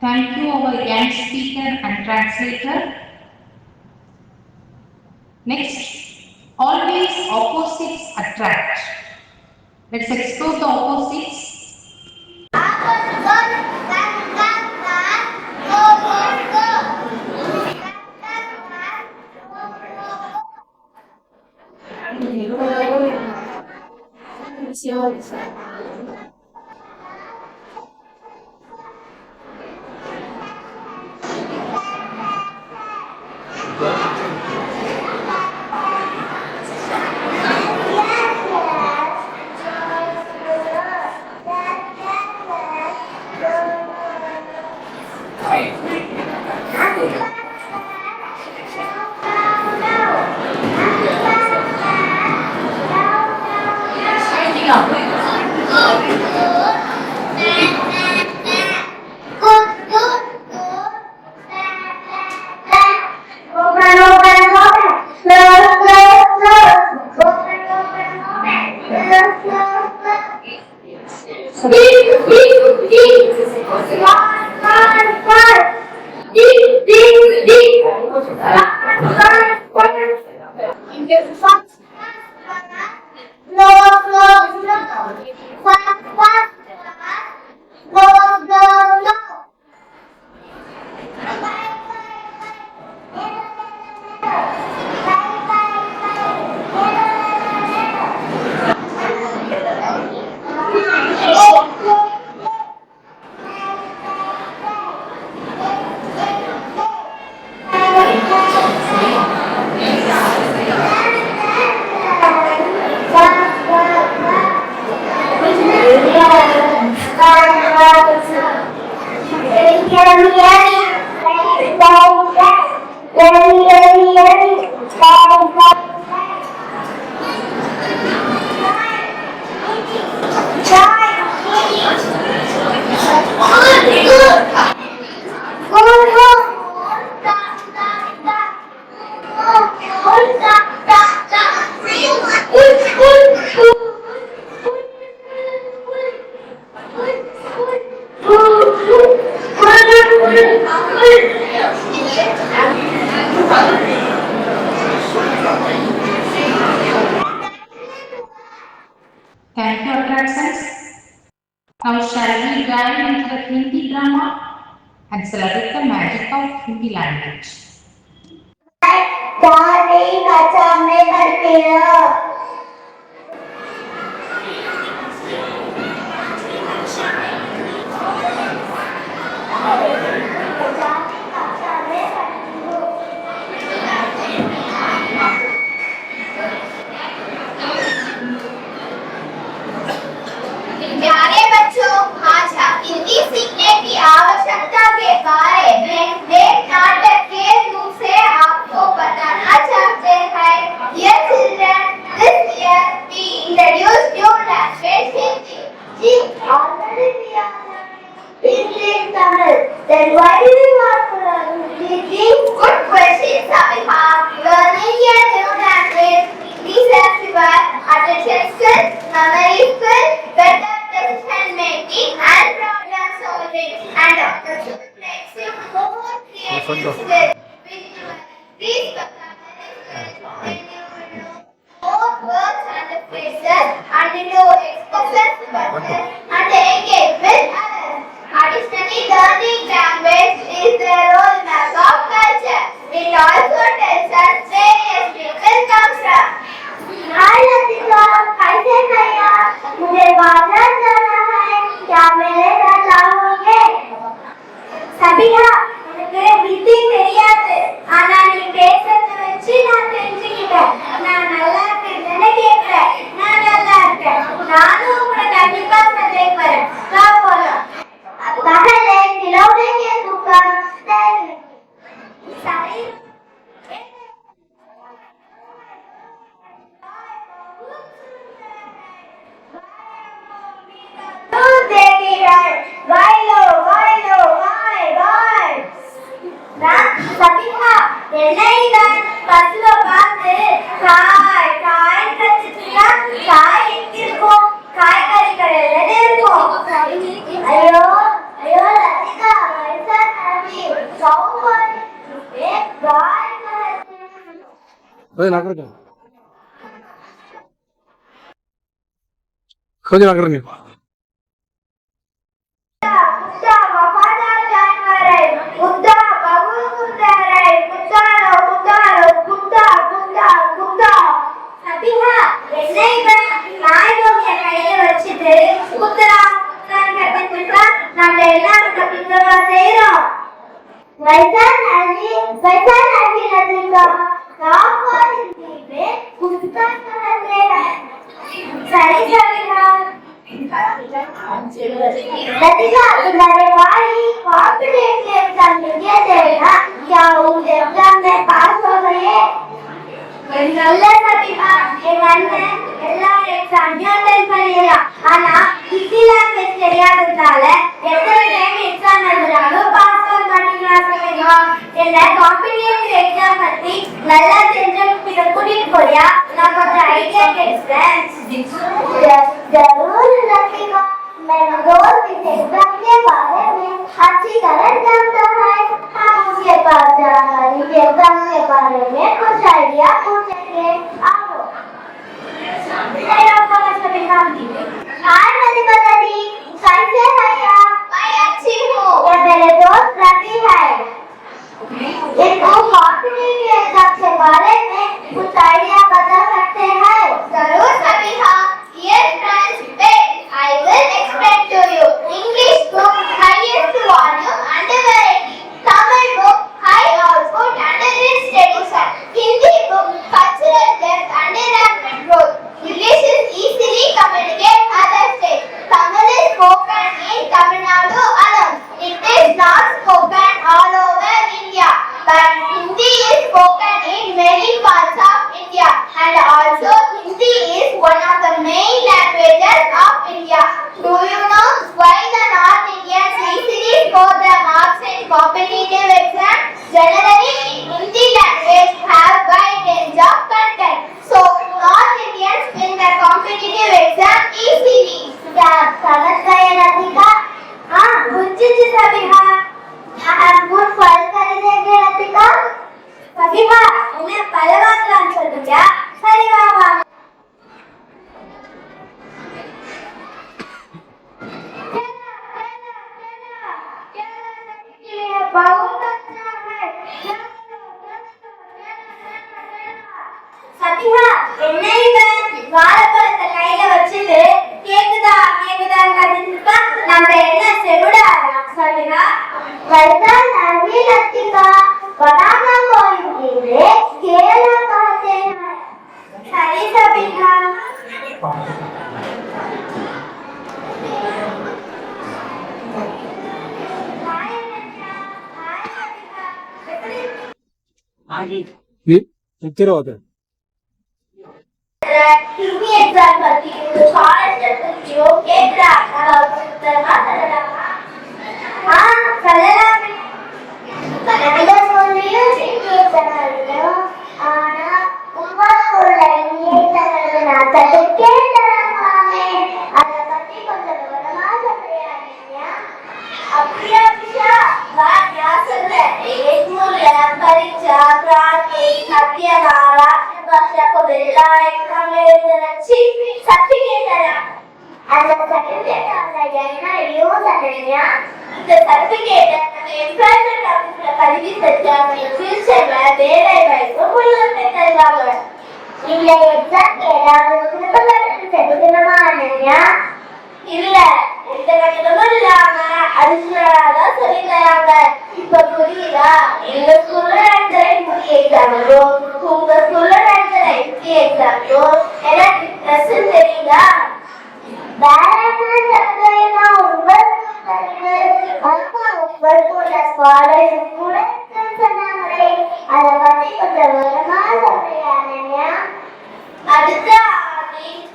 Thank you, our young speaker and translator. Next, always opposites attract. Let's explore the opposites. Fast, slow, slow, slow. Fast, fast, slow, slow, slow. Thank you, attractions. Now shall we dive into the Hindi drama and celebrate the magic of Hindi language. Daddy, बचाने करते हो प्यारे बच्चों, आज हम हिंदी सीखने की आवश्यकता के बारे में एक नाटक के रूप से आपको बताना चाहते हैं। Dear children, this year we introduce new language Hindi. Ji already we are speaking Tamil. Then why do we want to learn Hindi? Good question, Sabiha. Learning a new language increases your attention skills, memory skills, better decision making, and problem solving, and also makes you more creative skills. These vocabulary skills when you know more words and phrases, and you know expressions better, and engage with others. Additionally, learning language is the roadmap of culture. It also tells us where people come from. हाय लतिका, कैसे भैया? मुझे बाजार जाना है, क्या मेरे साथ आओगे? சபிகா, எனக்கு வித்தி தெரியாது. ஆனா நீ பேசுறத வச்சு நான் தெரிஞ்சுக்கிட்டேன். நான் நல்லா இருக்கேன்னு கேக்குறேன். நான் நல்லா இருக்கேன். நானும் உங்களை கண்டிப்பா சந்திக்க வரேன். வா போலாம். पहले खिलौने की दुकान से சரி. दूध देती है, वाइलो वाइलो वाई वाई। சபிகா, என்னைதான் பஸ்ல பார்த்து காய் காய் கத்துட்டா காய் எங்க இருக்கும்? காய்கறி கடையில இருக்கும். अयो अयो लतिका, ऐसा नहीं, चौवन एक गाय கொஞ்சம் நகருங்க. कुत्ता वफादार जानवर है, कुत्ता बहुत सुंदर है, कुत्ता लो कुत्ता लो कुत्ता कुत्ता कुत्ता। சபிகா, என்னைதான் நாய்கோமிய கையில வச்சுட்டு குத்துறா குத்துறான்னு கத்துக்கிட்டா நம்ம எல்லாரும் தப்பிக்கவா செய்யறோம்? वैसा नहीं लतिका, गाँव और हिंदी में कुत्ता कहते हैं। சரி சபிகா. लतिका, तुम्हारे भाई कॉम्पिटेटिव एग्जाम लिखे थे ना, क्या उस एग्जाम में पास हो गए? நல்ல சபிகா, எங்க அண்ணன் எல்லா எக்ஸாமையும் அட்டென்ட் பண்ணிடலாம். ஆனா ஹிந்தி லாங்குவேஜ் தெரியாததால எத்தனை டைம் எக்ஸாம் எழுதுறாலும் பாஸ் பண்ண மாட்டேங்கிறான் சபிகா. என்ன காம்படிட்டிவ் எக்ஸாம் பத்தி நல்லா தெரிஞ்சவங்க கூட்டிட்டு போறியா? நான் கொஞ்சம் ஐடியா கேட்கிறேன். जरूर लतिका, मैं रोज इस एग्जाम के बारे में अच्छी तरह जानता है। हम उसके पास जाकर इस एग्जाम के बारे में कुछ आइडिया पूछेंगे। करके आओ। हाय मधुमता दी, कैसे हैं आप? मैं अच्छी हूँ। ये मेरे दोस्त रवि है। इनको कॉम्पिटिटिव एग्जाम के बारे में कुछ आइडिया बता सकते हैं? जरूर Sabiha. Dear friends, wait, I will explain to you. English book, highest volume and variety. Tamil book, high output and rich tradition. Hindi book, cultural depth and rapid growth. English is easily communicate other states. Tamil is spoken in Tamil Nadu alone. It is not spoken all over India, but Hindi is spoken in many parts of India, and also Hindi is one of the main languages of India. Do you know why the North Indians easily score the marks in competitive exams? Generally, Hindi language have wide range of content, so North Indians win the competitive exam easily. क्या समझ गए रतिका? हाँ, बुझी जी सबिहा। हम good फल कर देंगे रतिका। सबिहा, उन्हें पहलवान आंसर दिया। सही बाबा। बहुत अच्छा है। சபிஹா, என்ன இவன் வாழைப்பழத்தை கையில வச்சுட்டு கேக்குதா கேக்குதான்னு கத்திட்டு நம்ம என்ன செவிடாரா? சபிஹா, वैसा नहीं लतिका, बनाना बोलेंगे केला कहते हैं। सही सबिहा। उत्तरवाद हिंदी एग्जाम करती हूँ तो सारे जो केकड़ा तरह हाँ चलेगा कनाडा बोल रही हूँ हिंदी बना रही हूँ आना ऊपर बोल रही है तरह ना तो के तरह में अगर बच्ची को चलो ना सकते हैं अप्रिया पिशा बात क्या सुन रहे एक मूल्य परीक्षा क्रांति सत्यानारा भाषा को बेटा एक हमें अच्छी सर्टिफिकेट है அந்த சர்டிபிகேட் அந்த என்ன யூஸ் பண்ணுவீங்க இந்த சர்டிபிகேட் நம்ம எம்ப்ளாய்மென்ட் ஆபீஸ்ல பதிவு செஞ்சாங்க ஃபியூச்சர்ல வேலை வாய்ப்பு முன்னுரிமை தருவாங்க இல்ல எக்ஸாம் ஏதாவது திருப்பி செலுத்தணுமா அண்ணா இல்ல எந்த கட்டணமும் இல்லாம அடிஷனலா சொல்லி தராங்க இப்ப புரியுதா எங்க ஸ்கூல்ல நடக்கிற ஹிந்தி எக்ஸாமோ உங்க ஸ்கூல்ல நடக்கிற ஹிந்தி எக்ஸாமோ எனக்கு டிஃபரன்ஸ் தெரியுதா வேற என்ன சொல்றீங்க உங்களோட ஸ்காலர்ஷிப் கூட சொன்னாங்களே அதை பத்தி கொஞ்சம் விவரமா சொல்றீங்க அடுத்த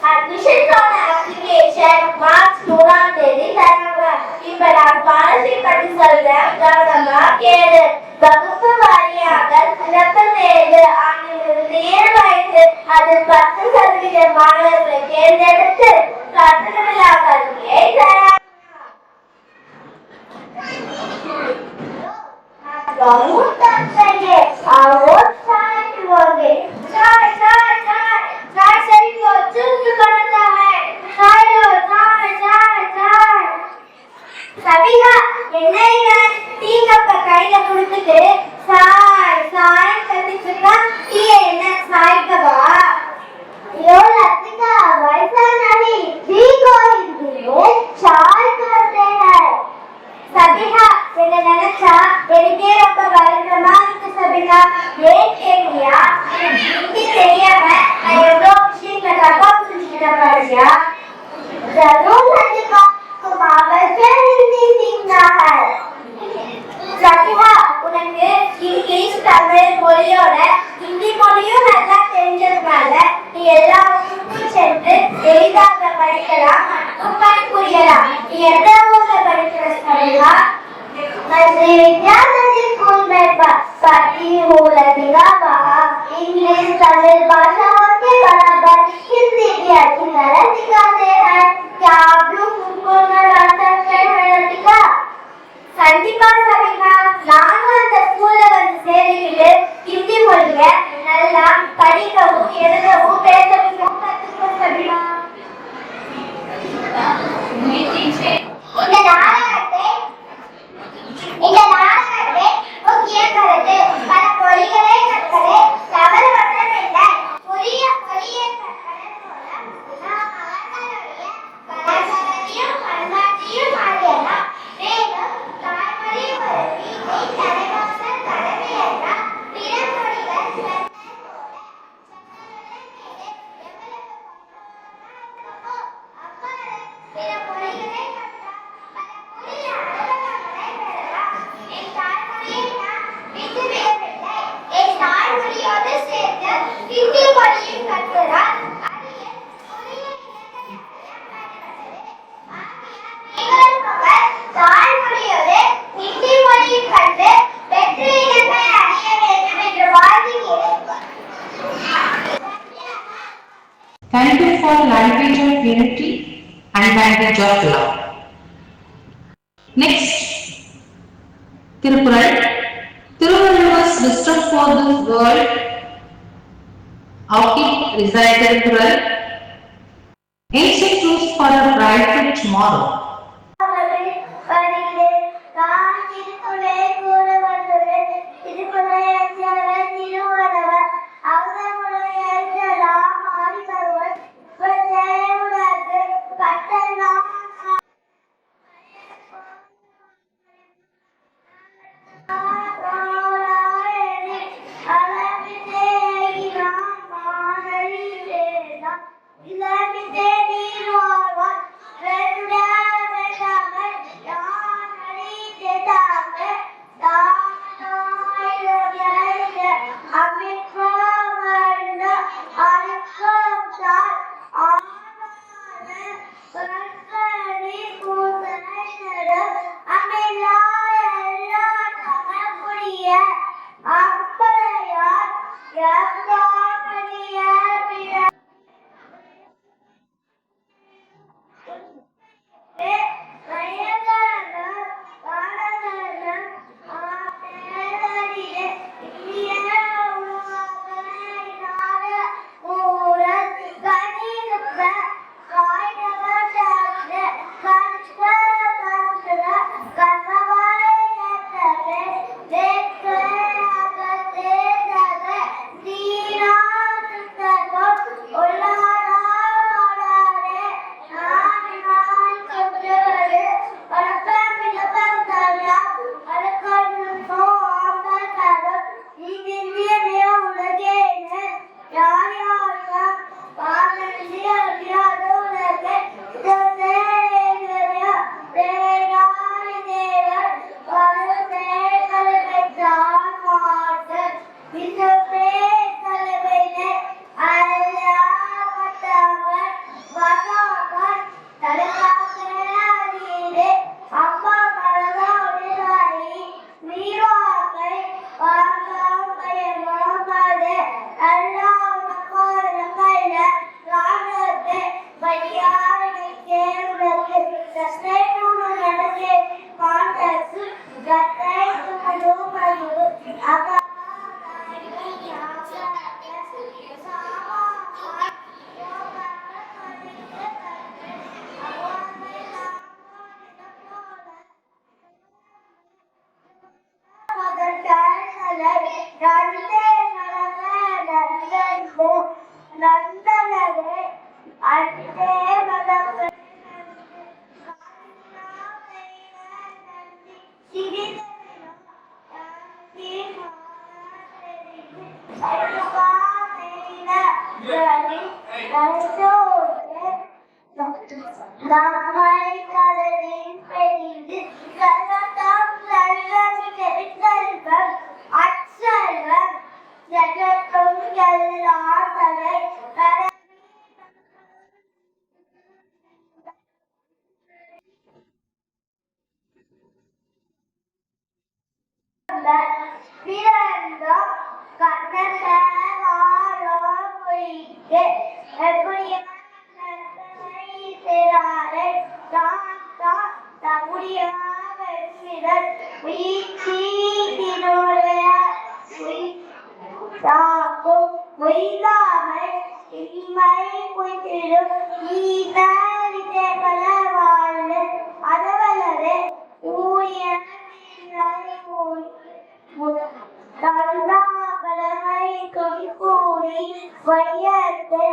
அட்மிஷன்ஸோட அப்ளிகேஷன் மார்ச் 3ஆம் தேதி தராங்க இப்ப நான் ஸ்காலர்ஷிப் பத்தி சொல்றேன் கவனமா கேளு வகுப்பு வாரியாக சிறப்பு தேர்வு ஆண்டிலிருந்து 7 வயசு அதில் 10% மாணவர்களை தேர்ந்தெடுத்து கட்டணமில்லா கல்வியை தராங்க बहुत अच्छा है और चाय पियोगे चाय चाय चाय चाय शरीर को चुस्त बनाता है चाय लो चाय चाय चाय सबिहा என்ன இவன் டீ கப்ப கையில கொடுத்துட்டு சாய் சாய் கத்திட்டு டீ என்ன சாய்க்கவா यो लतिका वैसा नहीं टी को हिंदी में चाय कहते हैं सबिहा என்ன நினைச்சா எனக்கே ரொம்ப வருத்தமா இருக்கு சபிகா ஏன் கேக்குறியா ஹிந்தி தெரியாம நான் எவ்வளோ விஷயங்களை தப்பா புரிஞ்சுக்கிட்டேன் பாருயா जरूर लतिका तुम अवश्य हिंदी सीखना है सबिहा உனக்கு இங்கிலீஷ் தமிழ் மொழியோட ஹிந்தி மொழியும் நல்லா தெரிஞ்சதுனால நீ எல்லா ஊருக்கும் சென்று எளிதாக படிக்கலாம் மற்றும் புரியலாம் நீ எந்த ஊர்ல படிக்கிற சபிகா मैं श्री विद्यानंदी स्कूल में पढ़ती हूँ लतिका वहाँ इंग्लिश तमिल भाषाओं के बराबर हिंदी भी अच्छी तरह सिखाते हैं क्या आप लोग स्कूल में पढ़ सकते हैं लतिका கண்டிப்பா சபிகா நானும் அந்த ஸ்கூல்ல வந்து சேரிக்கிட்டு ஹிந்தி மொழியை நல்லா படிக்கவும் எழுதவும் பேசவும் கற்றுக்கொள்ள முடியுமா? இந்த நாடகத்தை முக்கிய கருத்து பல மொழிகளை கற்கவே தவறு ஒன்றுமில்லை. புதிய மொழியை கற்பதன் மூலம் நாம் அவர்களுடைய கலாச்சாரத்தையும் பண்பாட்டையும் அறியலாம். மேலும் தாய்மொழி ஒரு வீட்டை தலைவாசல் கடமை என்றால் பிற மொழிகள் பிற மொழிகளை கற்றால் பல புதிய அனுபவங்களை பெறலாம். என் தாய்மொழியை நான் விட்டுவிடவில்லை. என் தாய்மொழியோடு சேர்த்து ஹிந்தி மொழியும் கற்கிறார். அது என் புதிய இலக்கணத்தையும் பயன்படுது. ஆகையால் நீங்களும் உங்கள் தாய்மொழியோடு ஹிந்தி மொழியும் கற்று வெற்றி இலக்கை அடைய வேண்டும் என்று வாழ்த்துகிறேன். Thank you for language of unity and language of love. Next, Tirukural. Tiruvalluvar's wisdom for the world. Outkeep recite Tirukural. Ancient truths for a brighter tomorrow. Stop. பொய்யாமல் இம்மை பொய்த்திடும் ஈவிட பலவாழ்வு அதவலவே ஊழியர் பலமை கொடி வையத்தை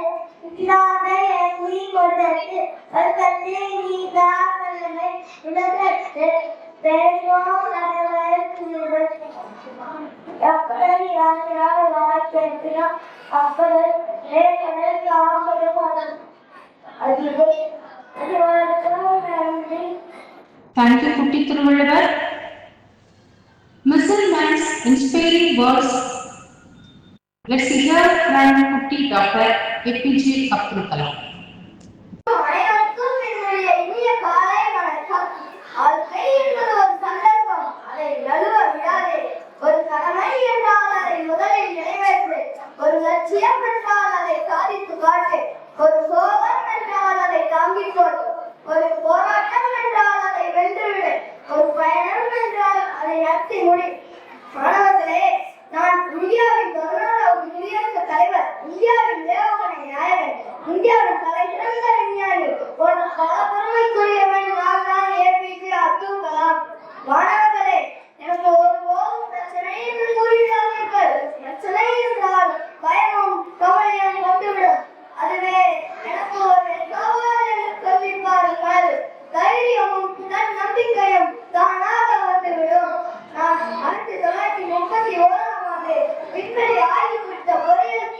இல்லாத எண்ணி கொண்டது பக்கத்தை நீதாமலை உலகத்து பேசுவோம் எப்படி யாரால் வாய்ப்பிருக்கிறோம் அப்படி Thank you, Kutti Thiruvalluvar. Musulman's inspiring words. Let's hear from Kutti Dr. APJ Abdul Kalam. அனைவருக்கும் என்னுடைய இனிய காலை வணக்கம். வாழ்க்கை என்பது ஒரு சந்தர்ப்பம், அதை நழுவ விடாதே. ஒரு கடமை என்றால் அதை முதலில் நிறைவேற்று. ஒரு லட்சியம் என்றால் அதை சாதித்து காட்டு. ஒரு சோகம் என்றால் அதை தாங்கிக் கொள். ஒரு போராட்டம் என்றால் அதை வென்றுவிடு. ஒரு பயணம் என்றால் அதை நடத்தி முடி. மாணவர்களே, நான் இந்தியாவின் 11வது குடியரசுத் தலைவர், இந்தியாவின் ஏவுகணை நாயகன், இந்தியாவின் தலை சிறந்த விஞ்ஞானி, பல பெருமைக்குரியவன் நான் தான் APJ அப்துல் கலாம். மாணவர்களே, எனக்கு ஒருபோதும் பிரச்சனை என்று கூறிவிடாதீர்கள். பிரச்சனை என்றால் பயமும் கவலையும் வந்துவிடும். அதுவே எனக்கு ஒரு சவால் என்று சொல்லி பாருங்கள். தைரியமும் தன் நம்பிக்கையும் தானாக வந்துவிடும். நான் 1931ஆம் ஆண்டு விண்வெளி ஆய்வு குறித்த பொறியியல்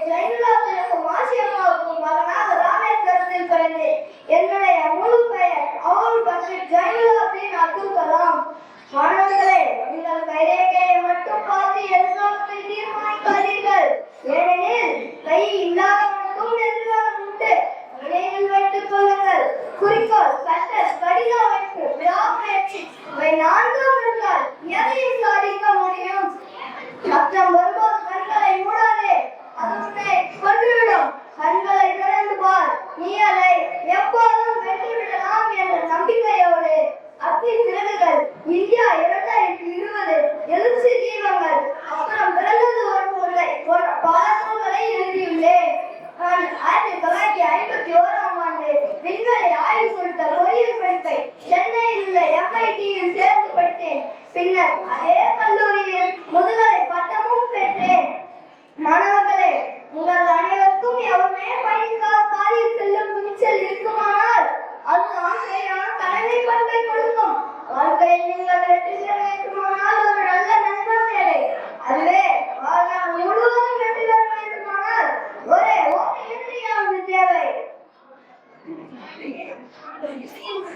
ஜெயலலிதாவுக்கும் ஆசியம்மாவுக்கும் மகனாக ராமேஸ்வரத்தில் பிறந்தேன். என்னுடைய முழு பெயர் அவுல் பஷீர் ஜெயலலிதா அப்துல் கலாம். மாணவர்களே, நீங்கள் கைரேகையை மட்டும் பார்த்து எதிர்காலத்தை தீர்மானிக்காதீர்கள். ஏனெனில் கை இல்லாதவனுக்கும் எதிர்காலம் உண்டு. நினைவில் வைத்துக் கொள்ளுங்கள். குறிக்கோள், கற்றல், கடின உழைப்பு, விடாமுயற்சி இவை 4 இருந்தால் எதையும் சாதிக்க முடியும். கஷ்டம் வரும்போது கண்களை மூடாதே, அது உன்னை கொன்றுவிடும். கண்களை திறந்து பார், நீ அதை எப்போதும் வென்றுவிடலாம் என்ற நம்பிக்கையோடு. அக்னி சிறகுகள், இந்தியா 2020, எழுச்சி தீபங்கள், அப்புறம் பிறந்தது ஒரு முறை போன்ற பல நூல்களை எழுதியுள்ளேன். நான் 1951ஆம் ஆண்டு விண்வெளி ஆய்வு குறித்த பொறியியல் படிப்பை சென்னையில் உள்ள MIT-யில் சேர்ந்து படித்தேன். பின்னர் அதே கல்லூரியில் முதுகலை பட்டமும் பெற்றேன். மாணவர்களே, உங்கள் அனைவருக்கும் எவருமே பயணிக்காத பாதையில் செல்லும் துணிச்சல் இருக்குமானால் அது ஆசையான கடமை பண்பை கொடுக்கும். வாழ்க்கையில் நீங்கள் வெற்றி பெற வேண்டுமானால் ஒரு நல்ல நண்பன் தேவை. அதுவே வாழ்நாள் முழுவதும் வெற்றி பெற வேண்டுமானால் ஒரே இயற்கையானது தேவை.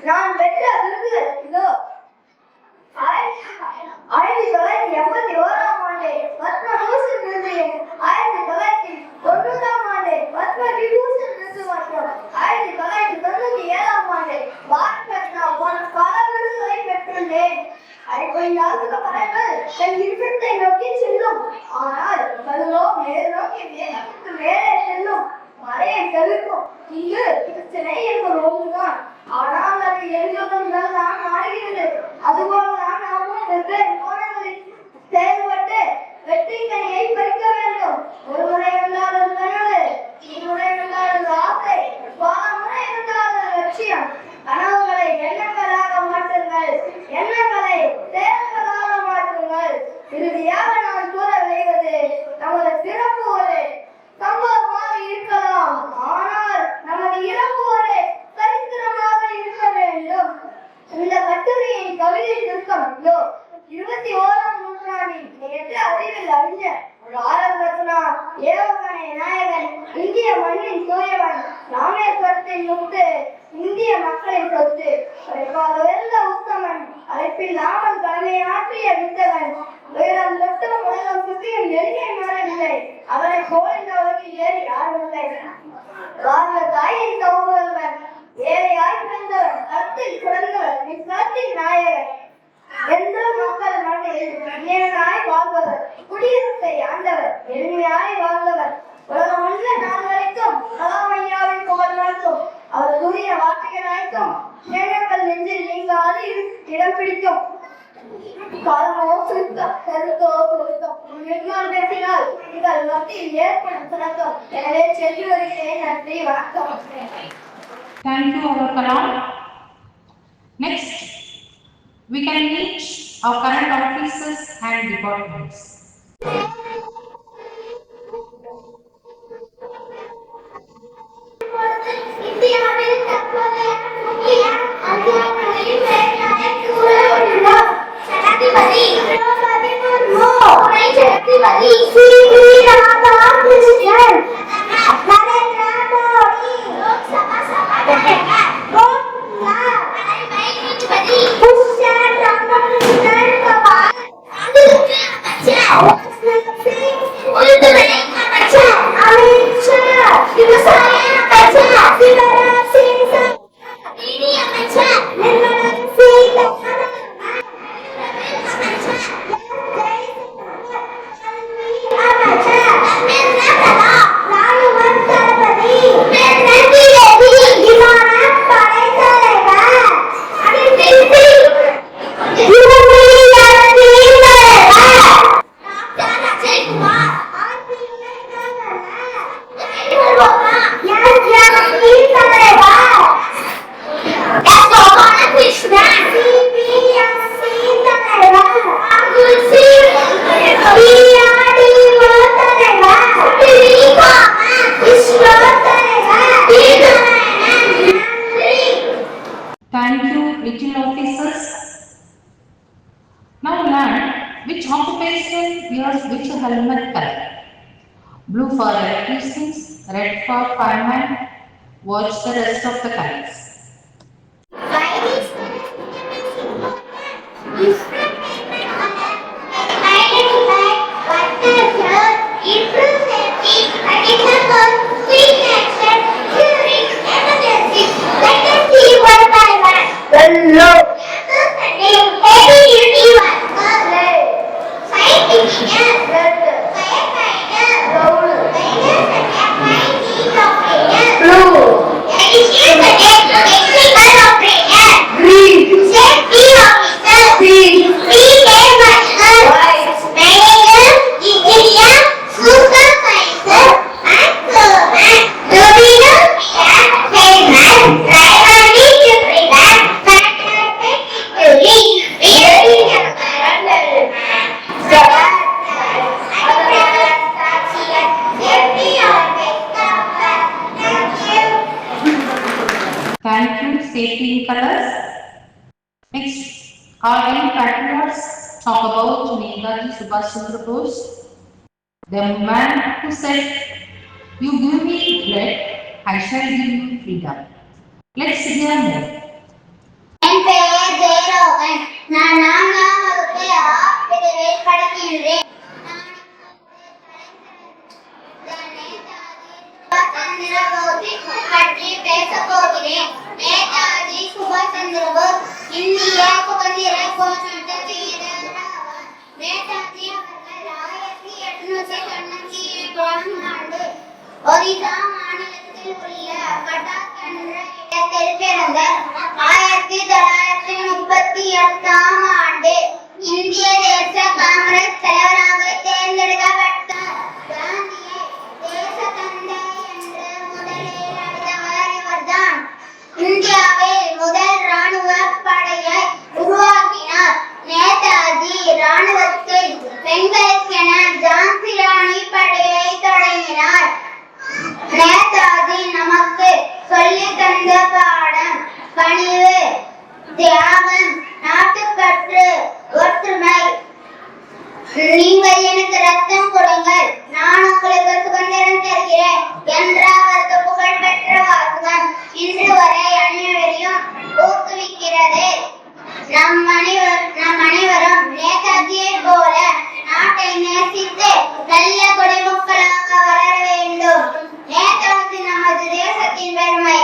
நான் பெற்ற விருதுகள் இதோ. 1981ஆம் ஆண்டு பத்மபூஷன் விருது, 1990ஆம் ஆண்டு பத்ம விபூஷன் விருது மற்றும் 1997ஆம் ஆண்டு பாரத் ரத்னா போன்ற பல விருதுகளை பெற்றுள்ளேன். 50 பறவைகள் தன் இருப்பிடத்தை நோக்கி செல்லும். ஆனால் கல்லோ மேல் நோக்கி வேகத்துக்கு மேலே செல்லும். மழையை தவிர்க்கும். இங்கு பிரச்சனை என்பது ஒன்றுதான். ஆனால் அது எரிந்துதான் மாறுகிறது. அதுபோலதான் நாமும் வெவ்வேறு கோணங்களில் செயல்பட்டு வெற்றி கனியை பறிக்க வேண்டும். ஒரு முறை இருந்தால் அது கனவு, இருமுறை இருந்தால் அது ஆசை, பல முறை இருந்தால் அது லட்சியம். கனவுகளை எண்ணங்களாக மாற்றுங்கள், எண்ணங்களை செயல்களாக மாற்றுங்கள். இறுதியாக நான் கூற வருவது, நமது பிறப்பு ஒரு சம்பவமாக இருக்கலாம், ஆனால் நமது இறப்பு ஒரு சரித்திரமாக இருக்க வேண்டும். இந்த கட்டுரையின் கவிதை சுருக்கம் இதோ. 21ஆம் நூற்றாண்டின் நேற்று அறிவில் அறிஞர் பாரத் ரத்னா, ஏவுகணை நாயகன், இந்திய மண்ணின் தூயவன், ராமேஸ்வரத்தின் முத்து, இந்திய மக்களின் சொத்து, வெல்ல உத்தமன், அழைப்பில்லாமல் கடமையாற்றிய வித்தகன், உயரம் தொட்டும் உலகம் சுற்றியும் எளிமை மாறவில்லை, அவரை போல் இந்த உலகில் ஏறி யாருமில்லை. வாழ்ந்த தாயின் சகோதரன், ஏழையாய் பிறந்தவர், கருத்தில் பிறந்தவர், நிற்கத்தின் நாயகன், எந்த மக்கள் மனதில் நேராய் வாழ்பவர், குடியரசை ஆண்டவர், எளிமையாய் வாழ்ந்தவர், உலகம் உள்ள நாள் வரைக்கும் கலாமையாவின் புகழ் நடக்கும். அவர் சூரிய வார்த்தைகள் அனைத்தும் சேனங்கள் நெஞ்சில் நீங்காது இடம் பிடிக்கும். Thank you, our Kalam. Next, we can meet our current officers and departments. இந்தியாவில் தற்போதைய முக்கிய அதிகாரிகளில் பெயர்களை கூறவுள்ளோம். ஜனாதிபதி திரௌபதி முர்மு, துணை ஜனாதிபதி சி.வி. ராதாகிருஷ்ணன், நரேந்திர மோடி, லோக்சபா சபாநாயகர் ஓம் பிர்லா, நீதிபதி துஷார் ராமகிருஷ்ணன் கவால், அமைச்சர் உள்துறை அமைச்சர் அமித் ஷா, விவசாய அமைச்சர் சிவராஜ் சிங் சௌஹான், நிதி அமைச்சர் நிர்மலா சீதாராமன், அமைச்சர் தர்மேந்திர பிரதான், ராணுவ தளபதி விமானப்படை தலைவர் Anil Thank you, little officers. Now learn which occupation wears which helmet color. Blue for electricians, red for firemen. Watch the rest of the colors. Thank you, safety in colors. Next, our young patriots talk about Netaji Subhash Chandra Bose, the man who said, "You give me bread, I shall give you freedom." Let's hear more. என் பெயர் ஜெயரோகன். நான் 4ஆம் வகுப்பு ஆ பிரிவில் படிக்கின்றேன். பற்றி பேசப் போகிறேன். நேதாஜி சுபாஷ் சந்திர போஸ் இந்திய சுதந்திர போராட்ட வீரர் ஆவார். நேதாஜி அவர்கள் 1897 ஆண்டு ஒரிசா மாநிலத்தில் உள்ள கட்டாக் என்ற இடத்தில் பிறந்தார். 1938ஆம் ஆண்டு இந்திய தேச காங்கிரஸ் தலைவராக தேர்ந்தெடுக்கப்பட்டார். காந்தியை தேச தந்தை என்று முதலில் அழைத்தவர் இவர்தான். இந்தியாவில் முதல் ராணுவ படையை உருவாக்கினார். நேதாஜி ராணுவத்தில் பெண்களுக்கென ஜான்சி ராணி படையை தொடங்கினார். நேதாஜி நமக்கு சொல்லித் தந்த பாடம் பணிவு, தியாகம், நாட்டுப்பற்று, ஒற்றுமை. நீங்கள் எனக்கு ரத்தம் கொடுங்கள், நான் உங்களுக்கு சுதந்திரம் தருகிறேன் என்ற அவரது புகழ்பெற்ற வாசகம் இன்று வரை அனைவரையும் ஊக்குவிக்கிறது. நம் அனைவரும் நேதாஜியை போல நாட்டை நேசித்து நல்ல குடிமக்களாக வளர வேண்டும். நேதாஜி நமது தேசத்தின் பெருமை.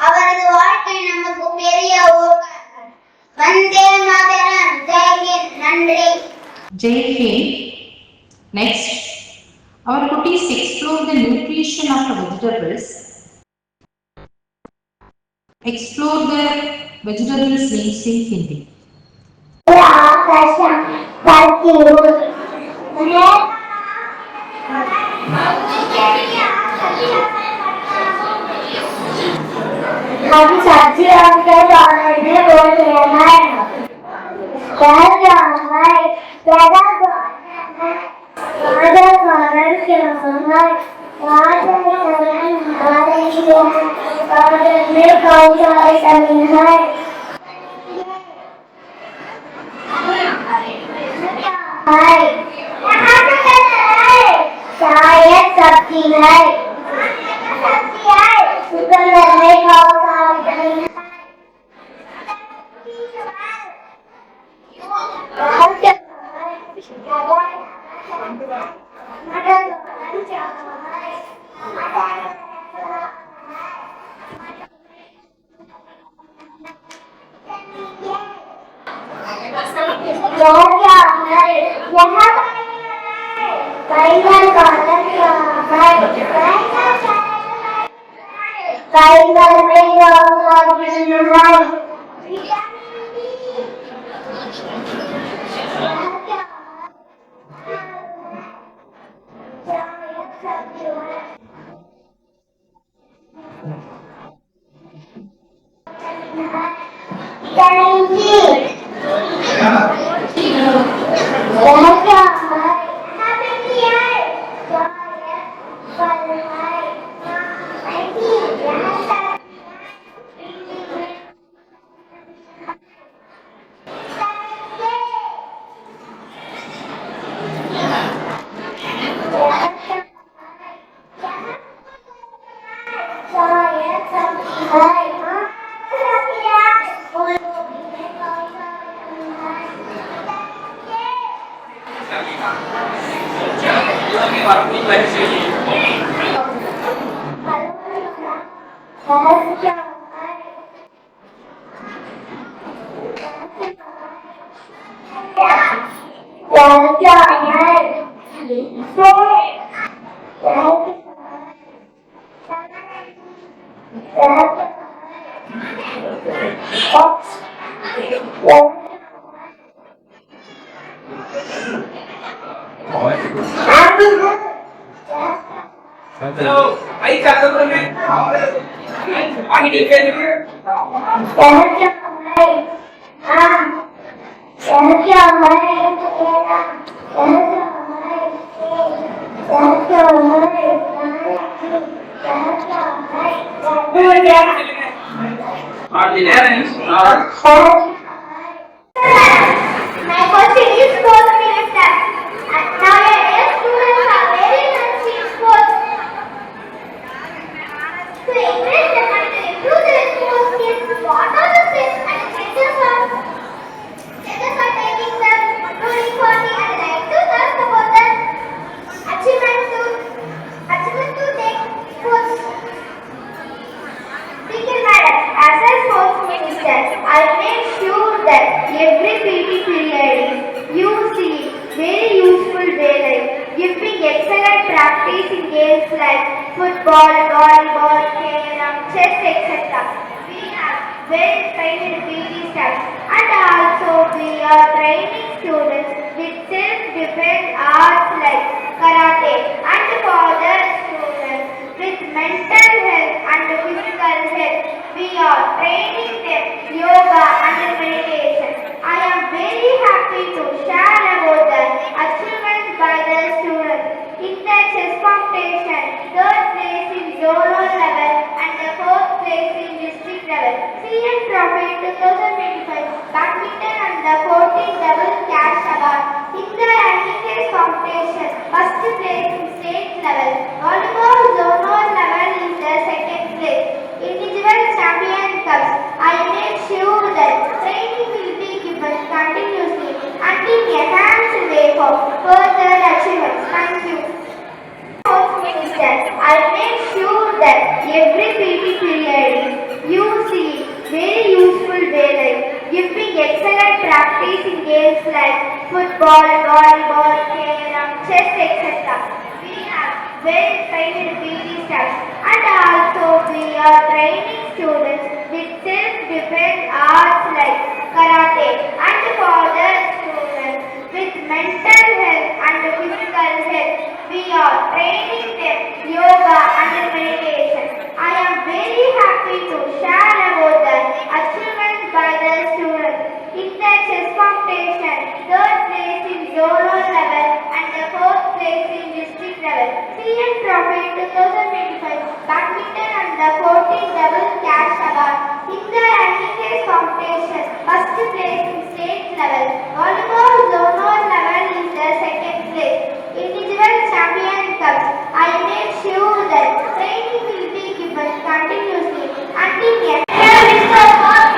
அவரது வாழ்க்கை நமக்கு பெரிய ஊக்கம். வந்தே மாதரம். ஜெய்ஹிந்த். நன்றி. Jai Hind. Next, our cuties explore the nutrition of the vegetables. Explore the vegetables names in Hindi. आकाशम करती हूँ हम सब्जियों के बारे में बोल रहे हैं पैदा है पैदा है राजा कारण क्या है राजा कारण हमारे लिए है और में कौन सा कमी है शायद सब्जी है सब्जी है उसको लड़ने का काम नहीं है My question is 4 minutes left. Nowadays, students are very much in sports. To encourage them and to improve their sports skills, what are the steps and changes are taking them ruling party and like to ask about the achievement to take sports. Speaker Madam, as a sports minister, I make sure that every PT period you see very useful day like giving excellent practice in games like football, volleyball, carom, chess, etc. We have well-trained PT staff and also we are training students with self-defense arts like karate and for the students with mental health and physical health. We are training them yoga and meditation. I am very happy to share about the achievements by the students. In the chess competition, third place in zonal level and the fourth place in district level. CM Trophy 2025, badminton and the 14 double cash award. In the running race competition, first place in state level. Volleyball zonal level is the second place. Individual champion cups. I make sure that training will be given continuously and in enhanced way for further achievements. Thank you. Sports Minister, I make sure that every PT period you see very useful day like giving excellent practice in games like football, volleyball, carom, chess, etc. We have well-trained PT staff and also we are training students with self-defense arts like karate and for the training them yoga and meditation. I am very happy to share about the achievements by the students. In the chess competition, third place in zonal level and the fourth place in district level. CM Trophy 2025, badminton and the 14 double cash award. In the running race competition, first place in state level. Volleyball zonal level is the second place. Individual champion cups. I make sure that training will be given continuously until the end. Here is the first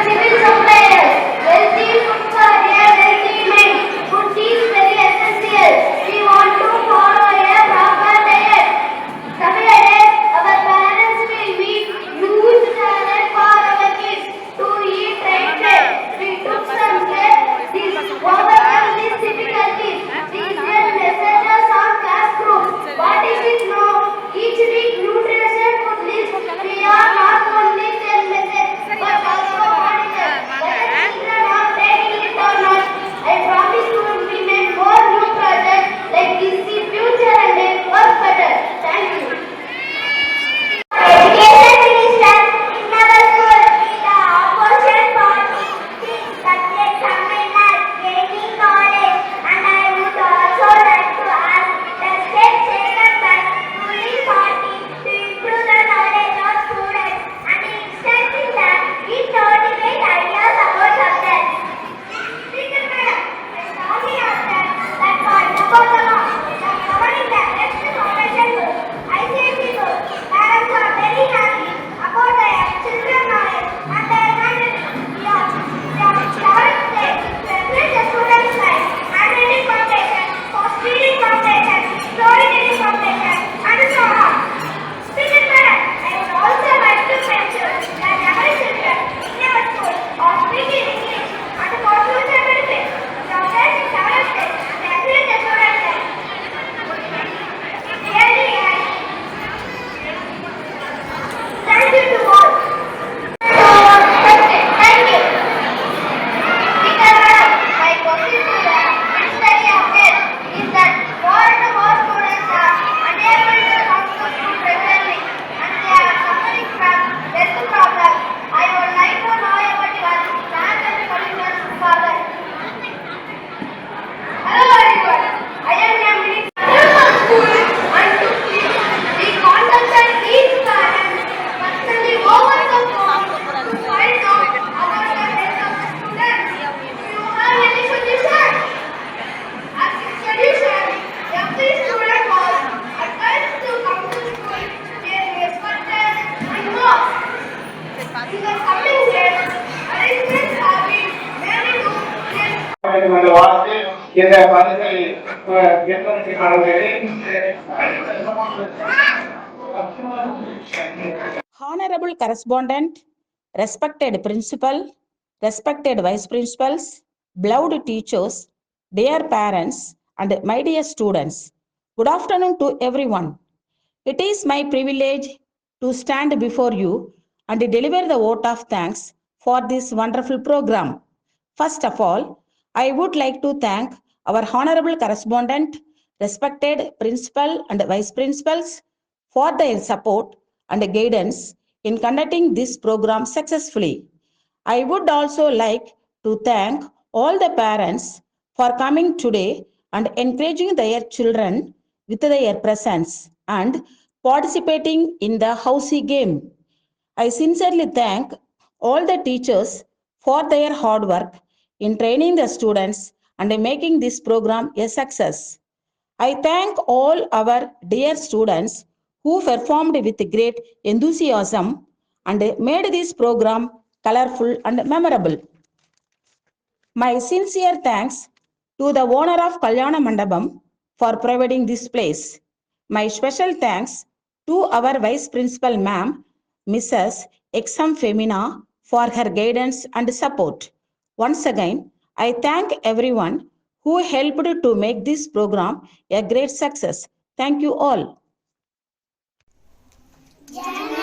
civil suppliers. Healthy food for a healthy mind. Food is very essential. We want to follow a proper diet. Nowadays, our parents will be huge challenge for our kids to eat right. We took some steps to overcome these difficulties. These were messages on classroom. What is it now? Each week nutrition food list. We are not only tell messages but also monitor whether children are taking it or not. I promise to implement more new projects like this in future and work better. Thank you. Education Minister in our school is the opposition party. Things that make something like gaining knowledge, and I would also like to ask the steps taken by ruling party to improve the knowledge of students and instilling the innovative ideas about subjects. Speaker Madam, I strongly object that point about the law. The governing the next foundation book, ICSE book, parents are very happy about their children's knowledge and their handwriting. We are showering them to enrich the students' life. Handwriting competition, post reading competition, storytelling competition, and so on. Speaker Madam, I would also like to mention that every children in our school are speaking English and for future benefit. From there to develop them and encourage the students' life. Really, thank you to all. Thank you. Speaker Madam, my question to the Ministry of Health is that more and more students are unable to come to school regularly and they are suffering from health problems. I would like to know about your plans and solutions for that. Hello everyone, I am your Minister of School and to teach the conduct each parent personally over the phone to find out about the health of the students. Do you have any solution? As a solution, every student was advised to come to school in respected and more. In the coming days, arrangements have been made to this. அந்த வார்த்தை இந்த பதத்தை ஏற்படுத்தி Honorable correspondent, respected principal, respected vice principals, beloved teachers, dear parents, and my dear students, good afternoon to everyone. It is my privilege to stand before you and deliver the vote of thanks for this wonderful program. First of all, I would like to thank our honorable correspondent, respected principal and vice principals for their support and guidance in conducting this program successfully. I would also like to thank all the parents for coming today and encouraging their children with their presence and participating in the housey game. I sincerely thank all the teachers for their hard work in training the students and making this program a success. I thank all our dear students who performed with great enthusiasm and made this program colorful and memorable. My sincere thanks to the owner of Kalyana Mandapam for providing this place. My special thanks to our Vice Principal Ma'am, Mrs. Exam Femina, for her guidance and support. Once again, I thank everyone who helped to make this program a great success. Thank you all. Jai